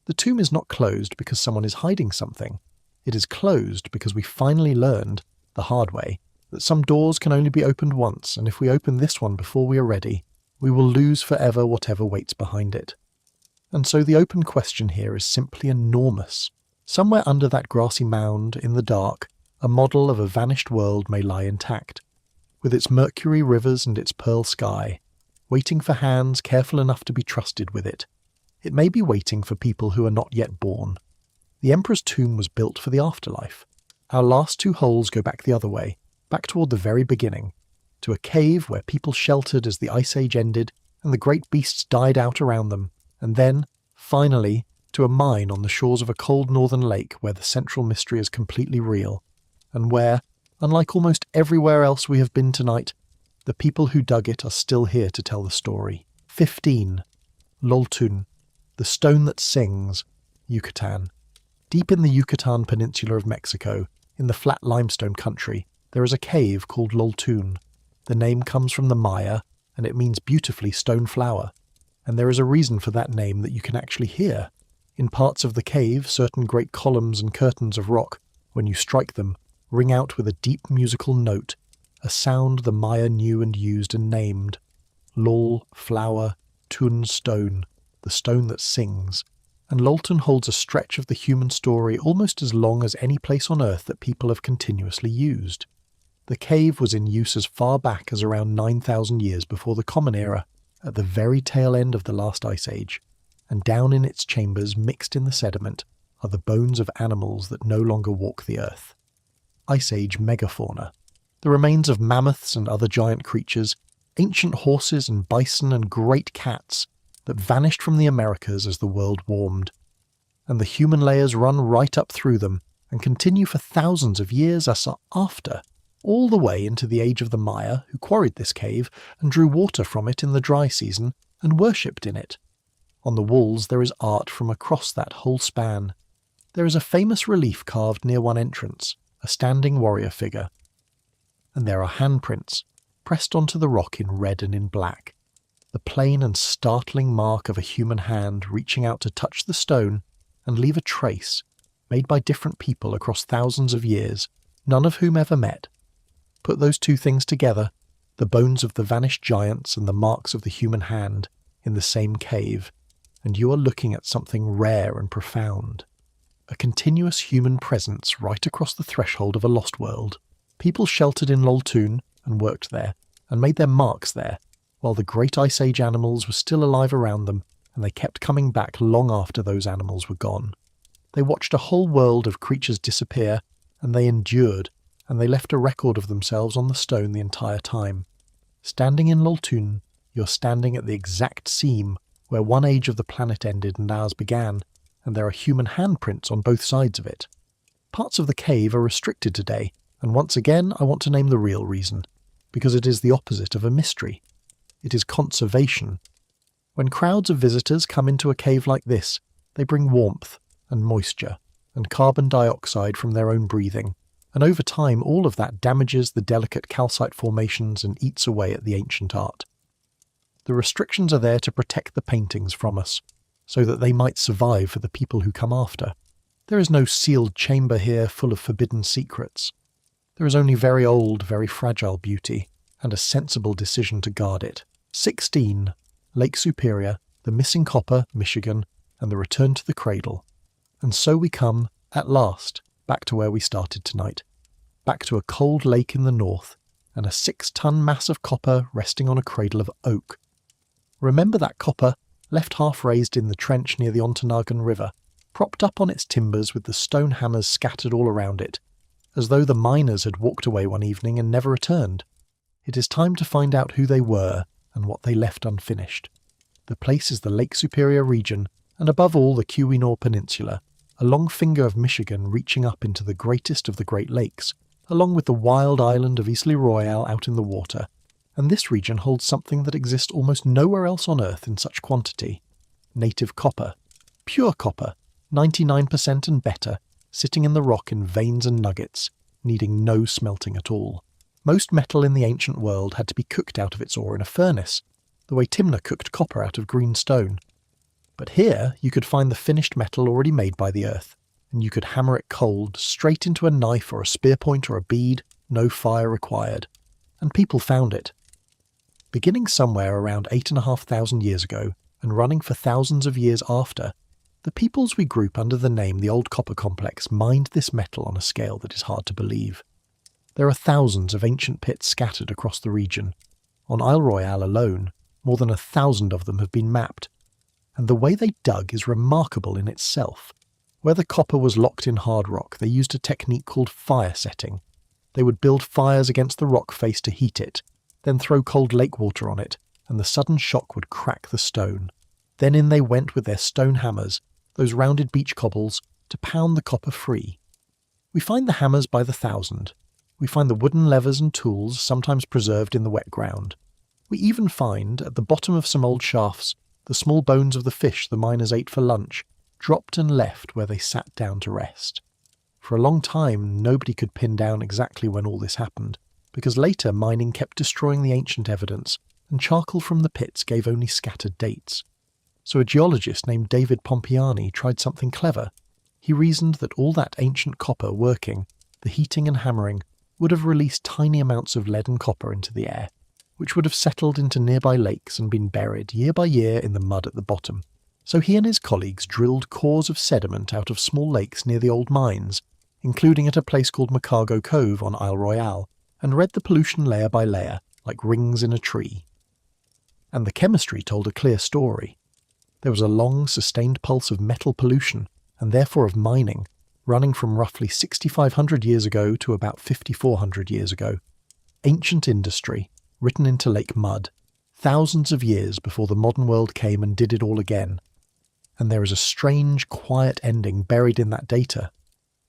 The tomb is not closed because someone is hiding something. It is closed because we finally learned, the hard way, that some doors can only be opened once, and if we open this one before we are ready, we will lose forever whatever waits behind it. And so the open question here is simply enormous. Somewhere under that grassy mound, in the dark, a model of a vanished world may lie intact, with its mercury rivers and its pearl sky, waiting for hands careful enough to be trusted with it. It may be waiting for people who are not yet born. The emperor's tomb was built for the afterlife. Our last 2 holes go back the other way, back toward the very beginning, to a cave where people sheltered as the Ice Age ended and the great beasts died out around them, and then, finally, to a mine on the shores of a cold northern lake where the central mystery is completely real, and where, unlike almost everywhere else we have been tonight, the people who dug it are still here to tell the story. 15. Loltun, the stone that sings, Yucatan. Deep in the Yucatan Peninsula of Mexico, in the flat limestone country, there is a cave called Loltun. The name comes from the Maya, and it means beautifully stone flower. And there is a reason for that name that you can actually hear. In parts of the cave, certain great columns and curtains of rock, when you strike them, ring out with a deep musical note, a sound the Maya knew and used and named. Lol, flower, tun, stone, the stone that sings. And Loltun holds a stretch of the human story almost as long as any place on Earth that people have continuously used. The cave was in use as far back as around 9,000 years before the Common Era, at the very tail end of the last ice age, and down in its chambers mixed in the sediment are the bones of animals that no longer walk the earth. Ice Age megafauna. The remains of mammoths and other giant creatures, ancient horses and bison and great cats that vanished from the Americas as the world warmed. And the human layers run right up through them and continue for thousands of years after, all the way into the age of the Maya, who quarried this cave and drew water from it in the dry season and worshipped in it. On the walls there is art from across that whole span. There is a famous relief carved near one entrance, a standing warrior figure. And there are handprints, pressed onto the rock in red and in black, the plain and startling mark of a human hand reaching out to touch the stone and leave a trace, made by different people across thousands of years, none of whom ever met. Put those two things together, the bones of the vanished giants and the marks of the human hand, in the same cave, and you are looking at something rare and profound. A continuous human presence right across the threshold of a lost world. People sheltered in Loltun and worked there, and made their marks there, while the great Ice Age animals were still alive around them, and they kept coming back long after those animals were gone. They watched a whole world of creatures disappear, and they endured, and they left a record of themselves on the stone the entire time. Standing in Loltun, you're standing at the exact seam where one age of the planet ended and ours began, and there are human handprints on both sides of it. Parts of the cave are restricted today, and once again I want to name the real reason, because it is the opposite of a mystery. It is conservation. When crowds of visitors come into a cave like this, they bring warmth and moisture and carbon dioxide from their own breathing, and over time all of that damages the delicate calcite formations and eats away at the ancient art. The restrictions are there to protect the paintings from us, so that they might survive for the people who come after. There is no sealed chamber here full of forbidden secrets. There is only very old, very fragile beauty, and a sensible decision to guard it. 16. Lake Superior, the missing copper, Michigan, and the return to the cradle. And so we come, at last, back to where we started tonight. Back to a cold lake in the north, and a 6-ton mass of copper resting on a cradle of oak. Remember that copper, left half raised in the trench near the Ontonagon River, propped up on its timbers with the stone hammers scattered all around it, as though the miners had walked away one evening and never returned. It is time to find out who they were and what they left unfinished. The place is the Lake Superior region, and above all the Keweenaw Peninsula, a long finger of Michigan reaching up into the greatest of the Great Lakes, along with the wild island of Isle Royale out in the water, and this region holds something that exists almost nowhere else on Earth in such quantity. Native copper. Pure copper, 99% and better, sitting in the rock in veins and nuggets, needing no smelting at all. Most metal in the ancient world had to be cooked out of its ore in a furnace, the way Timna cooked copper out of green stone. But here you could find the finished metal already made by the earth, and you could hammer it cold, straight into a knife or a spear point or a bead, no fire required. And people found it. Beginning somewhere around 8,500 years ago, and running for thousands of years after, the peoples we group under the name the Old Copper Complex mined this metal on a scale that is hard to believe. There are thousands of ancient pits scattered across the region. On Isle Royale alone, more than 1,000 of them have been mapped, and the way they dug is remarkable in itself. Where the copper was locked in hard rock, they used a technique called fire setting. They would build fires against the rock face to heat it, then throw cold lake water on it, and the sudden shock would crack the stone. Then in they went with their stone hammers, those rounded beach cobbles, to pound the copper free. We find the hammers by the thousand. We find the wooden levers and tools, sometimes preserved in the wet ground. We even find, at the bottom of some old shafts, the small bones of the fish the miners ate for lunch, dropped and left where they sat down to rest. For a long time, nobody could pin down exactly when all this happened, because later mining kept destroying the ancient evidence, and charcoal from the pits gave only scattered dates. So a geologist named David Pompiani tried something clever. He reasoned that all that ancient copper working, the heating and hammering, would have released tiny amounts of lead and copper into the air, which would have settled into nearby lakes and been buried year by year in the mud at the bottom. So he and his colleagues drilled cores of sediment out of small lakes near the old mines, including at a place called Macargo Cove on Isle Royale, and read the pollution layer by layer, like rings in a tree. And the chemistry told a clear story. There was a long, sustained pulse of metal pollution, and therefore of mining, running from roughly 6,500 years ago to about 5,400 years ago. Ancient industry, written into lake mud, thousands of years before the modern world came and did it all again. And there is a strange, quiet ending buried in that data.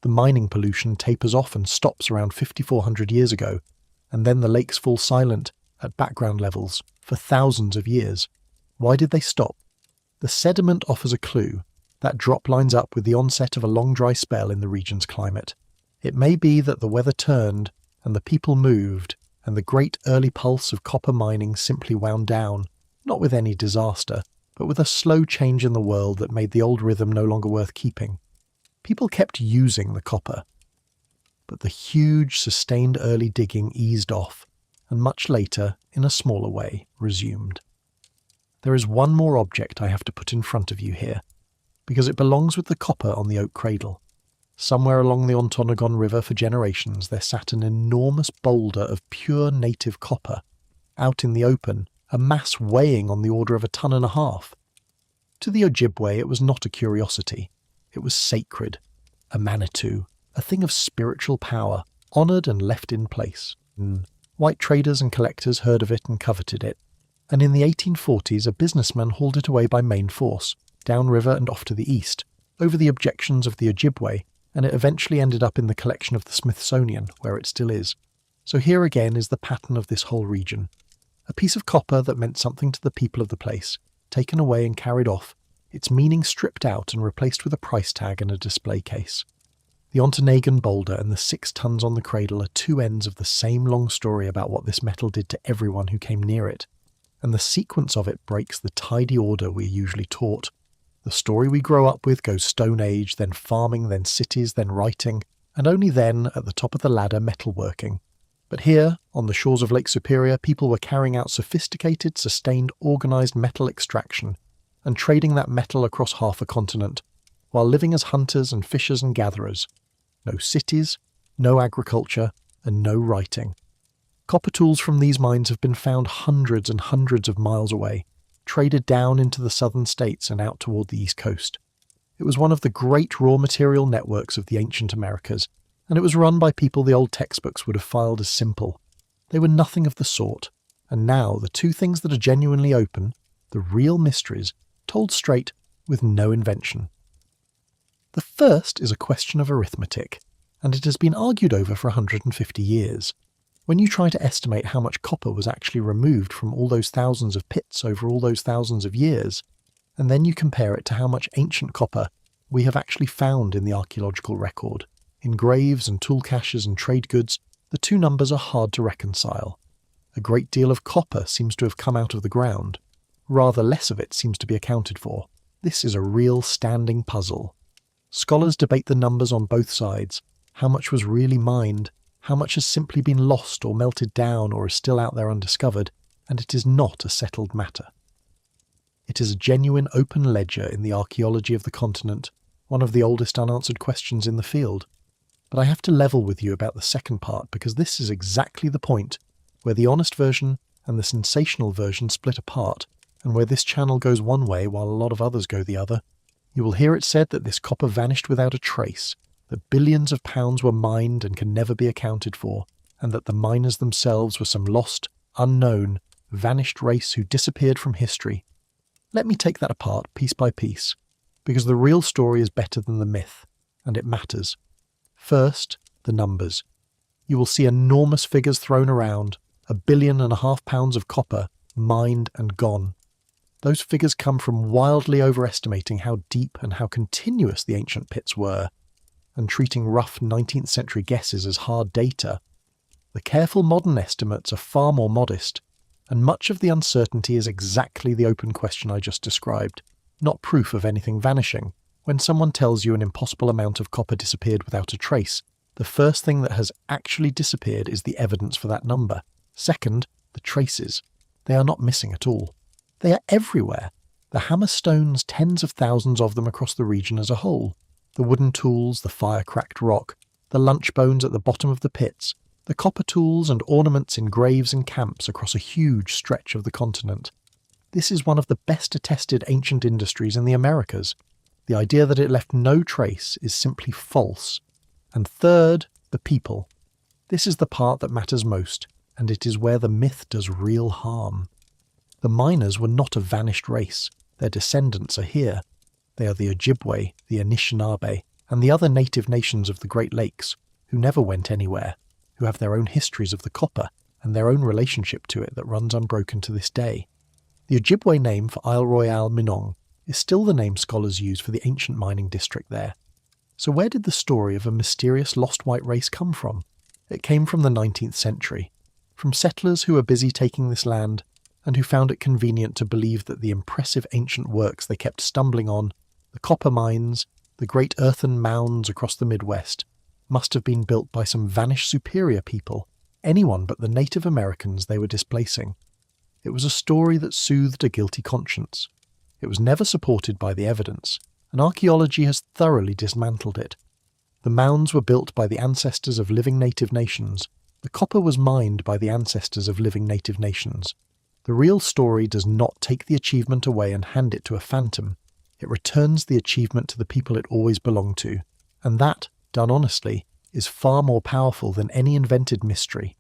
The mining pollution tapers off and stops around 5,400 years ago, and then the lakes fall silent at background levels for thousands of years. Why did they stop? The sediment offers a clue. That drop lines up with the onset of a long dry spell in the region's climate. It may be that the weather turned, and the people moved, and the great early pulse of copper mining simply wound down, not with any disaster, but with a slow change in the world that made the old rhythm no longer worth keeping. People kept using the copper. But the huge, sustained early digging eased off, and much later, in a smaller way, resumed. There is one more object I have to put in front of you here, because it belongs with the copper on the oak cradle. Somewhere along the Ontonagon River for generations there sat an enormous boulder of pure native copper, out in the open, a mass weighing on the order of 1.5 tons. To the Ojibwe it was not a curiosity. It was sacred, a Manitou, a thing of spiritual power, honoured and left in place. White traders and collectors heard of it and coveted it, and in the 1840s a businessman hauled it away by main force, downriver and off to the east, over the objections of the Ojibwe, and it eventually ended up in the collection of the Smithsonian, where it still is. So here again is the pattern of this whole region. A piece of copper that meant something to the people of the place, taken away and carried off, its meaning stripped out and replaced with a price tag and a display case. The Ontonagon boulder and the 6 tons on the cradle are two ends of the same long story about what this metal did to everyone who came near it, and the sequence of it breaks the tidy order we're usually taught. The story we grow up with goes Stone Age, then farming, then cities, then writing, and only then, at the top of the ladder, metalworking. But here, on the shores of Lake Superior, people were carrying out sophisticated, sustained, organised metal extraction, and trading that metal across half a continent, while living as hunters and fishers and gatherers. No cities, no agriculture, and no writing. Copper tools from these mines have been found hundreds and hundreds of miles away, traded down into the southern states and out toward the east coast. It was one of the great raw material networks of the ancient Americas, and it was run by people the old textbooks would have filed as simple. They were nothing of the sort, and now the two things that are genuinely open, the real mysteries, told straight with no invention. The first is a question of arithmetic, and it has been argued over for 150 years. When you try to estimate how much copper was actually removed from all those thousands of pits over all those thousands of years, and then you compare it to how much ancient copper we have actually found in the archaeological record, in graves and tool caches and trade goods, the two numbers are hard to reconcile. A great deal of copper seems to have come out of the ground. Rather less of it seems to be accounted for. This is a real standing puzzle. Scholars debate the numbers on both sides, how much was really mined, how much has simply been lost or melted down or is still out there undiscovered, and it is not a settled matter. It is a genuine open ledger in the archaeology of the continent, one of the oldest unanswered questions in the field. But I have to level with you about the second part, because this is exactly the point where the honest version and the sensational version split apart, and where this channel goes one way while a lot of others go the other. You will hear it said that this copper vanished without a trace, that billions of pounds were mined and can never be accounted for, and that the miners themselves were some lost, unknown, vanished race who disappeared from history. Let me take that apart piece by piece, because the real story is better than the myth, and it matters. First, the numbers. You will see enormous figures thrown around, 1.5 billion pounds of copper mined and gone. Those figures come from wildly overestimating how deep and how continuous the ancient pits were, and treating rough 19th century guesses as hard data. The careful modern estimates are far more modest, and much of the uncertainty is exactly the open question I just described, not proof of anything vanishing. When someone tells you an impossible amount of copper disappeared without a trace, the first thing that has actually disappeared is the evidence for that number. Second, the traces. They are not missing at all. They are everywhere. The hammer stones, tens of thousands of them across the region as a whole. The wooden tools, the fire-cracked rock, the lunch bones at the bottom of the pits, The copper tools and ornaments in graves and camps across a huge stretch of the continent. This is one of the best attested ancient industries in the Americas. The idea that it left no trace is simply false. And third, the people. This is the part that matters most, and it is where the myth does real harm. The miners were not a vanished race. Their descendants are here. They are the Ojibwe, the Anishinaabe, and the other native nations of the Great Lakes, who never went anywhere, who have their own histories of the copper and their own relationship to it that runs unbroken to this day. The Ojibwe name for Isle Royale Minong is still the name scholars use for the ancient mining district there. So where did the story of a mysterious lost white race come from? It came from the 19th century, from settlers who were busy taking this land and who found it convenient to believe that the impressive ancient works they kept stumbling on, the copper mines, the great earthen mounds across the Midwest, must have been built by some vanished superior people, anyone but the Native Americans they were displacing. It was a story that soothed a guilty conscience. It was never supported by the evidence, and archaeology has thoroughly dismantled it. The mounds were built by the ancestors of living native nations. The copper was mined by the ancestors of living native nations. The real story does not take the achievement away and hand it to a phantom. It returns the achievement to the people it always belonged to, and that, done honestly, is far more powerful than any invented mystery.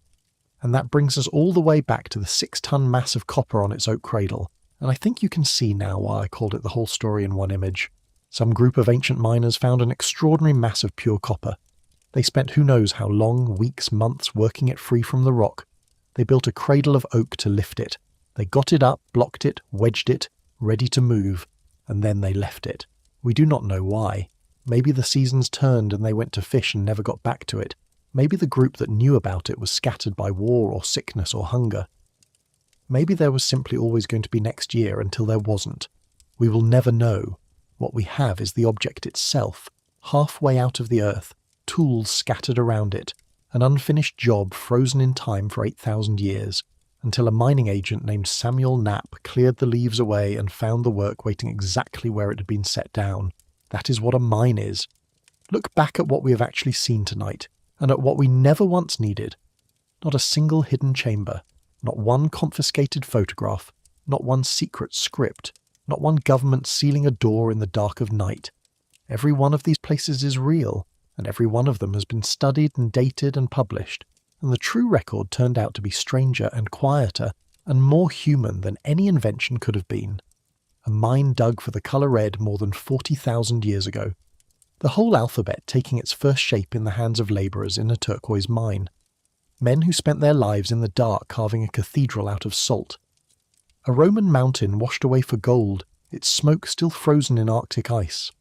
And that brings us all the way back to the 6-ton mass of copper on its oak cradle, and I think you can see now why I called it the whole story in one image. Some group of ancient miners found an extraordinary mass of pure copper. They spent who knows how long, weeks, months working it free from the rock. They built a cradle of oak to lift it. They got it up, blocked it, wedged it, ready to move, and then they left it. We do not know why. Maybe the seasons turned and they went to fish and never got back to it. Maybe the group that knew about it was scattered by war or sickness or hunger. Maybe there was simply always going to be next year until there wasn't. We will never know. What we have is the object itself, halfway out of the earth, tools scattered around it, an unfinished job frozen in time for 8,000 years, until a mining agent named Samuel Knapp cleared the leaves away and found the work waiting exactly where it had been set down. That is what a mine is. Look back at what we have actually seen tonight, and at what we never once needed. Not a single hidden chamber, not one confiscated photograph, not one secret script, not one government sealing a door in the dark of night. Every one of these places is real, and every one of them has been studied and dated and published, and the true record turned out to be stranger and quieter and more human than any invention could have been. A mine dug for the colour red more than 40,000 years ago. The whole alphabet taking its first shape in the hands of labourers in a turquoise mine. Men who spent their lives in the dark carving a cathedral out of salt. A Roman mountain washed away for gold, its smoke still frozen in Arctic ice.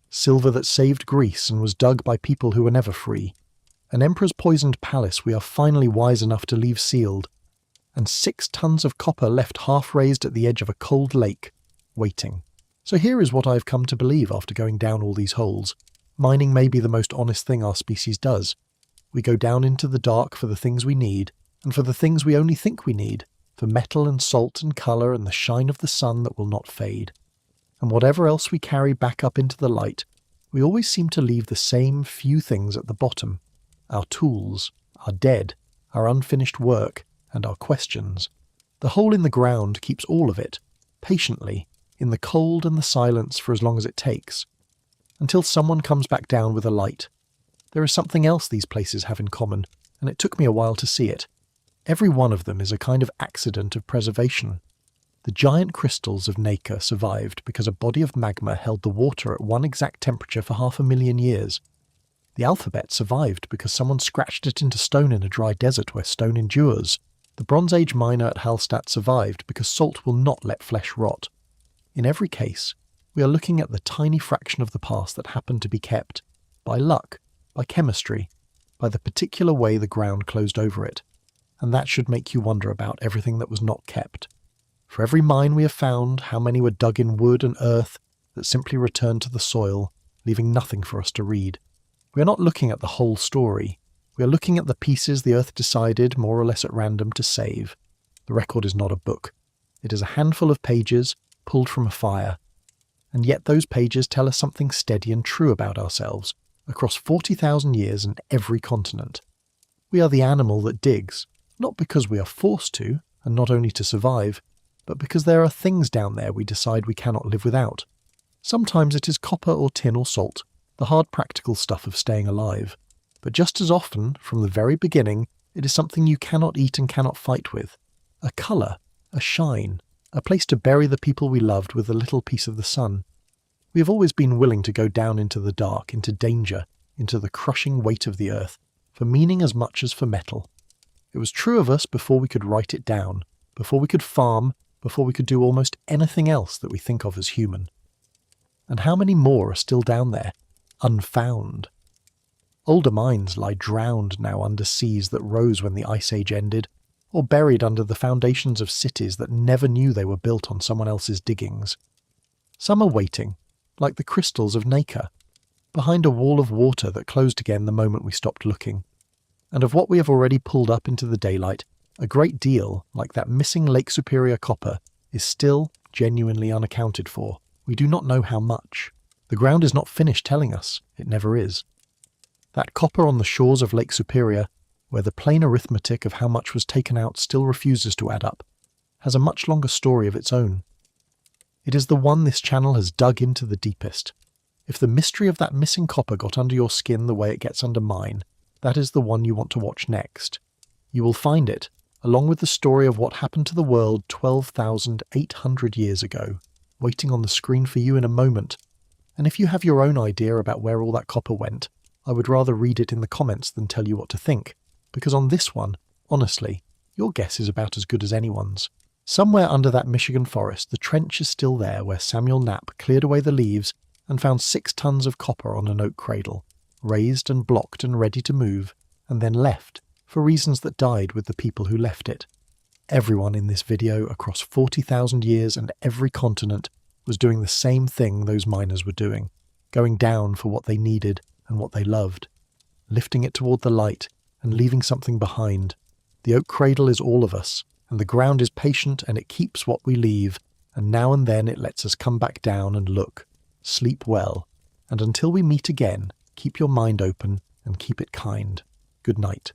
Silver that saved Greece and was dug by people who were never free. An emperor's poisoned palace we are finally wise enough to leave sealed. And 6 tons of copper left half raised at the edge of a cold lake, waiting. So here is what I have come to believe after going down all these holes. Mining may be the most honest thing our species does. We go down into the dark for the things we need, and for the things we only think we need, for metal and salt and colour and the shine of the sun that will not fade. And whatever else we carry back up into the light, we always seem to leave the same few things at the bottom. Our tools, our dead, our unfinished work, and our questions. The hole in the ground keeps all of it, patiently, in the cold and the silence for as long as it takes, until someone comes back down with a light. There is something else these places have in common, and it took me a while to see it. Every one of them is a kind of accident of preservation. The giant crystals of Naica survived because a body of magma held the water at one exact temperature for 500,000 years. The alphabet survived because someone scratched it into stone in a dry desert where stone endures. The Bronze Age miner at Hallstatt survived because salt will not let flesh rot. In every case, we are looking at the tiny fraction of the past that happened to be kept, by luck, by chemistry, by the particular way the ground closed over it. And that should make you wonder about everything that was not kept. For every mine we have found, how many were dug in wood and earth that simply returned to the soil, leaving nothing for us to read. We are not looking at the whole story. We are looking at the pieces the earth decided, more or less at random, to save. The record is not a book. It is a handful of pages, pulled from a fire. And yet those pages tell us something steady and true about ourselves, across 40,000 years and every continent. We are the animal that digs, not because we are forced to, and not only to survive, but because there are things down there we decide we cannot live without. Sometimes it is copper or tin or salt, the hard practical stuff of staying alive. But just as often, from the very beginning, it is something you cannot eat and cannot fight with. A colour, a shine, a place to bury the people we loved with a little piece of the sun. We have always been willing to go down into the dark, into danger, into the crushing weight of the earth, for meaning as much as for metal. It was true of us before we could write it down, before we could farm, before we could do almost anything else that we think of as human. And how many more are still down there, unfound? Older minds lie drowned now under seas that rose when the Ice Age ended, or buried under the foundations of cities that never knew they were built on someone else's diggings. Some are waiting, like the crystals of Naica, behind a wall of water that closed again the moment we stopped looking. And of what we have already pulled up into the daylight, a great deal, like that missing Lake Superior copper, is still genuinely unaccounted for. We do not know how much. The ground is not finished telling us. It never is. That copper on the shores of Lake Superior, where the plain arithmetic of how much was taken out still refuses to add up, has a much longer story of its own. It is the one this channel has dug into the deepest. If the mystery of that missing copper got under your skin the way it gets under mine, that is the one you want to watch next. You will find it, along with the story of what happened to the world 12,800 years ago, waiting on the screen for you in a moment. And if you have your own idea about where all that copper went, I would rather read it in the comments than tell you what to think, because on this one, honestly, your guess is about as good as anyone's. Somewhere under that Michigan forest, the trench is still there where Samuel Knapp cleared away the leaves and found 6 tons of copper on an oak cradle, raised and blocked and ready to move, and then left, for reasons that died with the people who left it. Everyone in this video across 40,000 years and every continent was doing the same thing those miners were doing, going down for what they needed and what they loved, lifting it toward the light and leaving something behind. The oak cradle is all of us, and the ground is patient and it keeps what we leave, and now and then it lets us come back down and look. Sleep well, and until we meet again, keep your mind open and keep it kind. Good night.